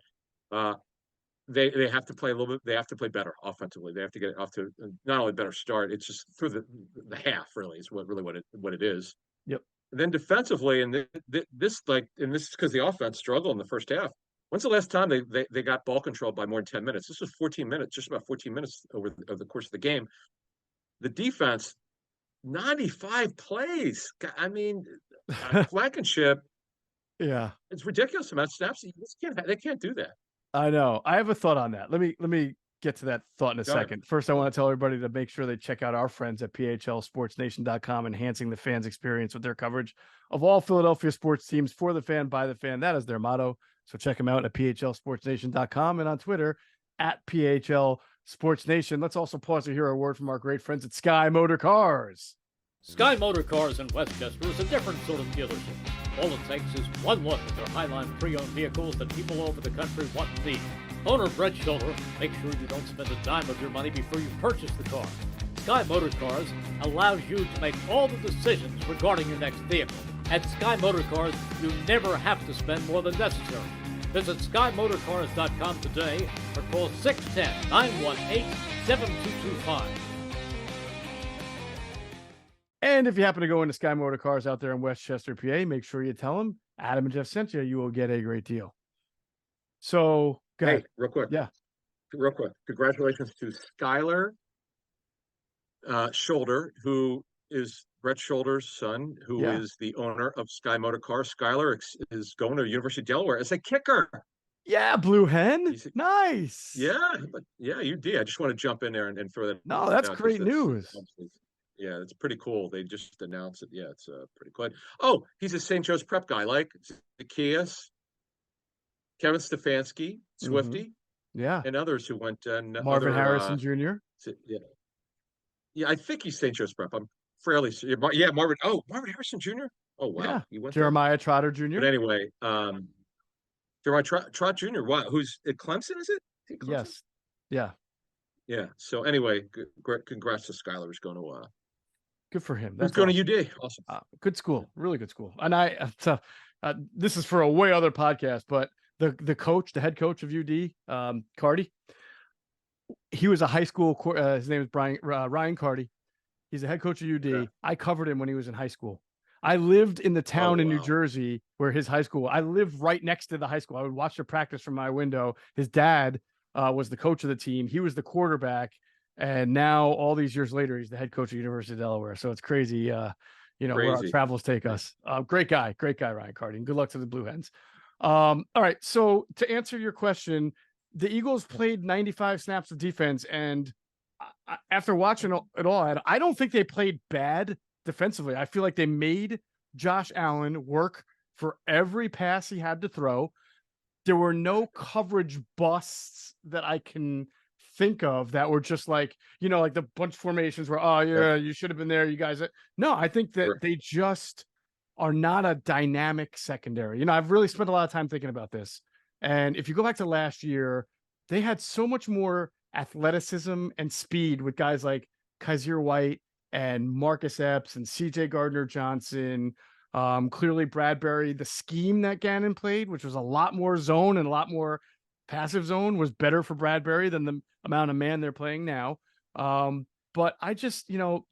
they have to play a little bit. They have to play better offensively. They have to get off to not only a better start. It's just through the half really is what it is. Yep. And then defensively, and this is because the offense struggled in the first half. When's the last time they got ball control by more than 10 minutes? This was 14 minutes, just about 14 minutes over the course of the game. The defense, 95 plays. I mean, Blankenship. Yeah, it's ridiculous amount of snaps. They can't do that. I know. I have a thought on that. Let me get to that thought in a second. Ahead. First, I want to tell everybody to make sure they check out our friends at phlsportsnation.com, enhancing the fans' experience with their coverage of all Philadelphia sports teams for the fan, by the fan. That is their motto. So check them out at phlsportsnation.com and on Twitter at phlsportsnation. Let's also pause to hear a word from our great friends at Sky Motor Cars. Sky Motor Cars in Westchester is a different sort of dealership. All it takes is one look at their Highline pre-owned vehicles that people all over the country want and need. Owner Brett Schulter, make sure you don't spend a dime of your money before you purchase the car. Sky Motor Cars allows you to make all the decisions regarding your next vehicle. At Sky Motor Cars, you never have to spend more than necessary. Visit SkyMotorCars.com today or call 610-918-7225. And if you happen to go into Sky Motor Cars out there in Westchester, PA, make sure you tell them Adam and Geoff sent you. You will get a great deal. So, go ahead. Hey, real quick. Yeah. Real quick. Congratulations to Skylar Shoulder, who is Brett Shoulder's son, who is the owner of Sky Motor Cars. Skylar is going to University of Delaware as a kicker. Yeah, Blue Hen. Nice. Yeah, you did. I just want to jump in there and throw that. No, that's great news. Yeah, it's pretty cool. They just announced it. Yeah, it's pretty cool. Oh, he's a St. Joe's prep guy, like Zacchaeus, Kevin Stefanski, Swifty, and others who went. Marvin Harrison Jr. Yeah, I think he's St. Joe's prep. I'm fairly sure. Yeah, Marvin. Oh, Marvin Harrison Jr. Oh, wow. Yeah. He went Jeremiah Trotter Jr. But anyway, Jeremiah Trot Jr. Wow, who's at Clemson? Is it? Yes. Yeah. Yeah. So anyway, congrats to Skylar. Who's going to. Good for him. That's going to UD. Awesome. Good school. Really good school. And this is for a way other podcast, but the head coach of UD, Cardi, he was a high school. His name is Ryan Cardi. He's a head coach of UD. Yeah. I covered him when he was in high school. I lived in the town in New Jersey where his high school. I lived right next to the high school. I would watch the practice from my window. His dad was the coach of the team. He was the quarterback. And now, all these years later, he's the head coach of University of Delaware. So it's crazy, where our travels take us. Great guy, Ryan Cardi. And good luck to the Blue Hens. All right. So to answer your question, the Eagles played 95 snaps of defense. And after watching it all, I don't think they played bad defensively. I feel like they made Josh Allen work for every pass he had to throw. There were no coverage busts that I can think of that were just like the bunch formations where you should have been there, you guys. No, I think that they just are not a dynamic secondary. I've really spent a lot of time thinking about this, and if you go back to last year, they had so much more athleticism and speed with guys like Kaiser White and Marcus Epps and CJ Gardner-Johnson. Clearly Bradbury, the scheme that Gannon played, which was a lot more zone and a lot more passive zone, was better for Bradbury than the amount of man they're playing now. But I just,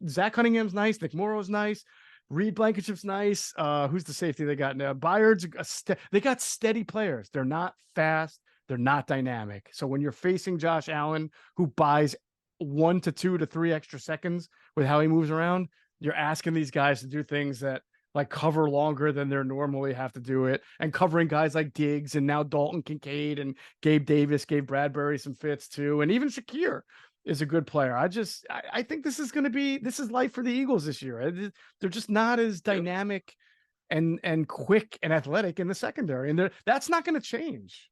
Zach Cunningham's nice. Nick Morrow's nice. Reed Blankenship's nice. Who's the safety they got now? Byard's they got steady players. They're not fast. They're not dynamic. So when you're facing Josh Allen, who buys 1 to 2 to 3 extra seconds with how he moves around, you're asking these guys to do things that like cover longer than they normally have to do it, and covering guys like Diggs and now Dalton Kincaid and Gabe Davis gave Bradbury some fits too, and even Shakir is a good player. I think this is life for the Eagles this year. They're just not as dynamic and quick and athletic in the secondary, and that's not going to change.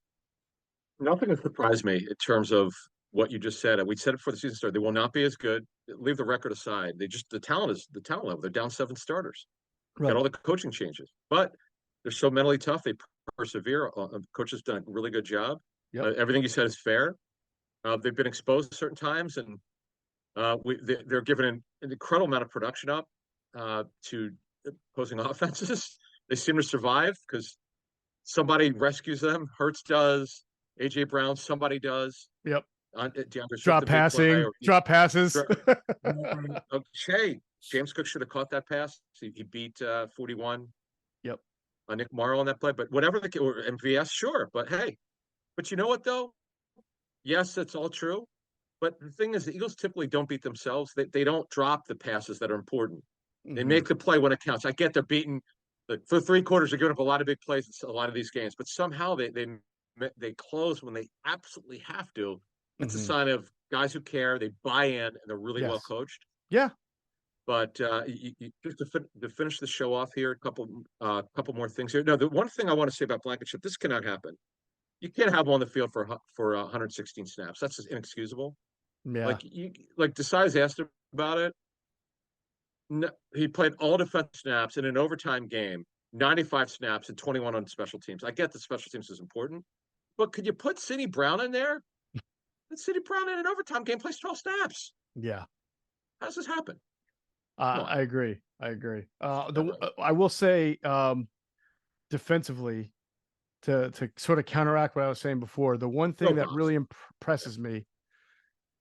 Nothing has surprised me in terms of what you just said. We said it before the season started. They will not be as good. Leave the record aside. The talent level. They're down 7 starters. Got all the coaching changes, but they're so mentally tough. They persevere. Coach has done a really good job. Yep. Everything you said is fair. They've been exposed at certain times, and they're given an incredible amount of production up to opposing offenses. They seem to survive because somebody rescues them. Hurts does. AJ Brown, somebody does. Yep. Drop passes. Okay. James Cook should have caught that pass. He beat 41. Yep. Nick Morrow on that play, but whatever or MVS, sure. But hey, you know what though? Yes, that's all true. But the thing is, the Eagles typically don't beat themselves. They don't drop the passes that are important. They make the play when it counts. I get they're beaten. For 3 quarters, they're giving up a lot of big plays in a lot of these games, but somehow they close when they absolutely have to. It's a sign of guys who care. They buy in, and they're really well coached. Yeah. But just to finish the show off here, a couple more things here. No, the one thing I want to say about Blankenship, this cannot happen. You can't have him on the field for 116 snaps. That's just inexcusable. Yeah. Like Desai's asked about it. No, he played all defensive snaps in an overtime game, 95 snaps and 21 on special teams. I get that special teams is important, but could you put Sidney Brown in there? Sidney Brown in an overtime game plays 12 snaps. Yeah. How does this happen? I agree. I will say defensively, to sort of counteract what I was saying before, the one thing that really impresses me,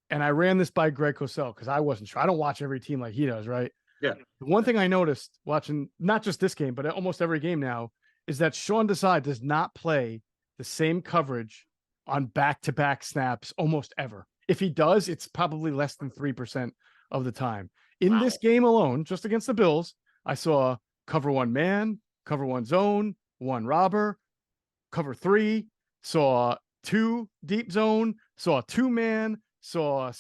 and I ran this by Greg Cosell because I wasn't sure. I don't watch every team like he does, right? Yeah. The one thing I noticed watching not just this game, but almost every game now, is that Sean Desai does not play the same coverage on back-to-back snaps almost ever. If he does, it's probably less than 3% of the time. In this game alone, just against the Bills, I saw cover 1 man, cover 1 zone, 1 robber, cover 3, saw 2 deep zone, saw 2 man, saw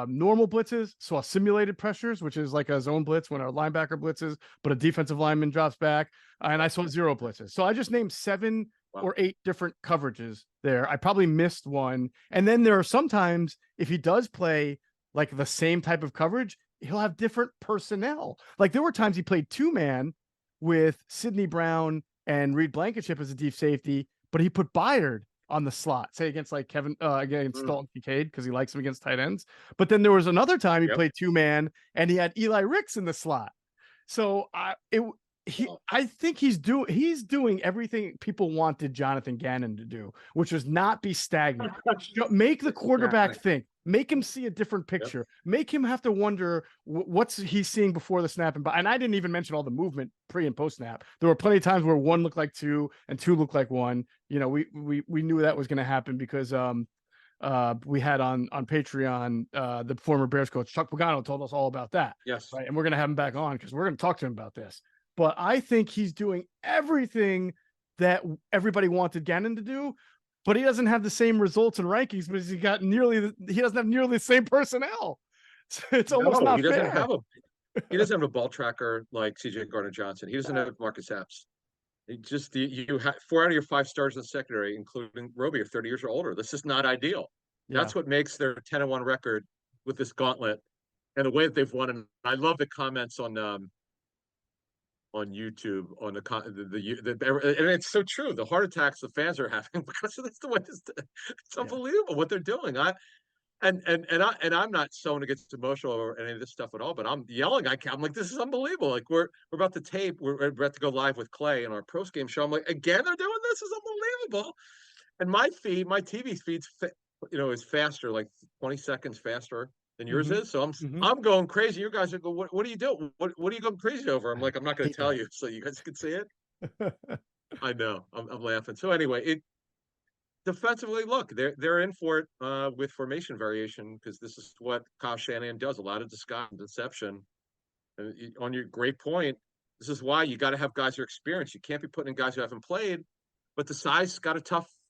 normal blitzes, saw simulated pressures, which is like a zone blitz when a linebacker blitzes, but a defensive lineman drops back, and I saw 0 blitzes. So I just named 7 or 8 different coverages there. I probably missed one. And then there are sometimes, if he does play like the same type of coverage, he'll have different personnel. Like there were times he played 2-man with Sidney Brown and Reed Blankenship as a deep safety, but he put Byard on the slot, say against like against Dalton Kincaid, because he likes him against tight ends. But then there was another time he played 2-man and he had Eli Ricks in the slot. So I think he's doing everything people wanted Jonathan Gannon to do, which was not be stagnant. Make the quarterback think. Make him see a different picture. Make him have to wonder what's he's seeing before the snap. And I didn't even mention all the movement pre and post snap. There were plenty of times where 1 looked like 2 and 2 looked like 1. You know, we knew that was going to happen because we had on Patreon the former Bears coach Chuck Pagano told us all about that. Yes, right, and we're going to have him back on because we're going to talk to him about this. But I think he's doing everything that everybody wanted Gannon to do. But he doesn't have the same results and rankings because he doesn't have nearly the same personnel. So it's almost not fair. He doesn't have a ball tracker like CJ Gardner-Johnson. He doesn't have Marcus Epps. You have 4 out of your 5 stars in the secondary, including Roby, are 30 years or older. This is not ideal. Yeah. That's what makes their 10-1 record with this gauntlet and the way that they've won. And I love the comments on YouTube on and it's so true. The heart attacks the fans are having because that's the way it's unbelievable what they're doing. I'm not someone who gets emotional or any of this stuff at all, but I'm yelling. I'm like, this is unbelievable. Like we're about to tape. We're about to go live with Clay in our post game show. I'm like, again, they're doing this. Is unbelievable. And my TV feed's is faster, like 20 seconds faster than yours is. So I'm going crazy. You guys are going, what are you doing? What are you going crazy over? I'm like, I'm not going to tell you so you guys can see it. I know. I'm laughing. So anyway, defensively, look, they're in for it with formation variation because this is what Kyle Shanahan does. A lot of disguise and deception. And on your great point, This is why you got to have guys who are experienced. You can't be putting in guys who haven't played. But the size got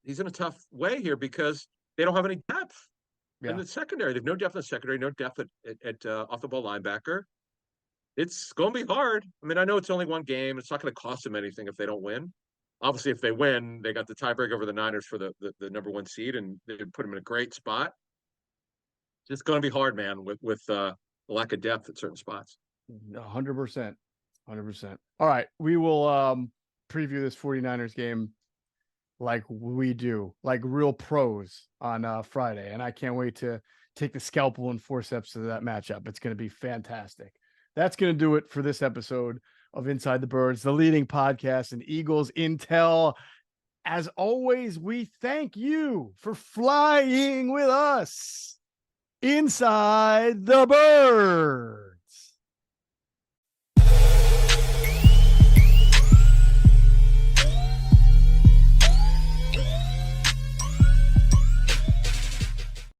he's in a tough way here because they don't have any depth in the secondary. They have no depth in the secondary, no depth at off the ball linebacker. It's going to be hard. I mean, I know it's only one game. It's not going to cost them anything if they don't win. Obviously, if they win, they got the tiebreak over the Niners for the number 1 seed, and they put them in a great spot. It's going to be hard, man, with the lack of depth at certain spots. 100%. 100%. All right. We will preview this 49ers game like we do, like real pros on Friday. And I can't wait to take the scalpel and forceps to that matchup. It's going to be fantastic. That's going to do it for this episode of Inside the Birds, the leading podcast in Eagles intel. As always, we thank you for flying with us inside the bird.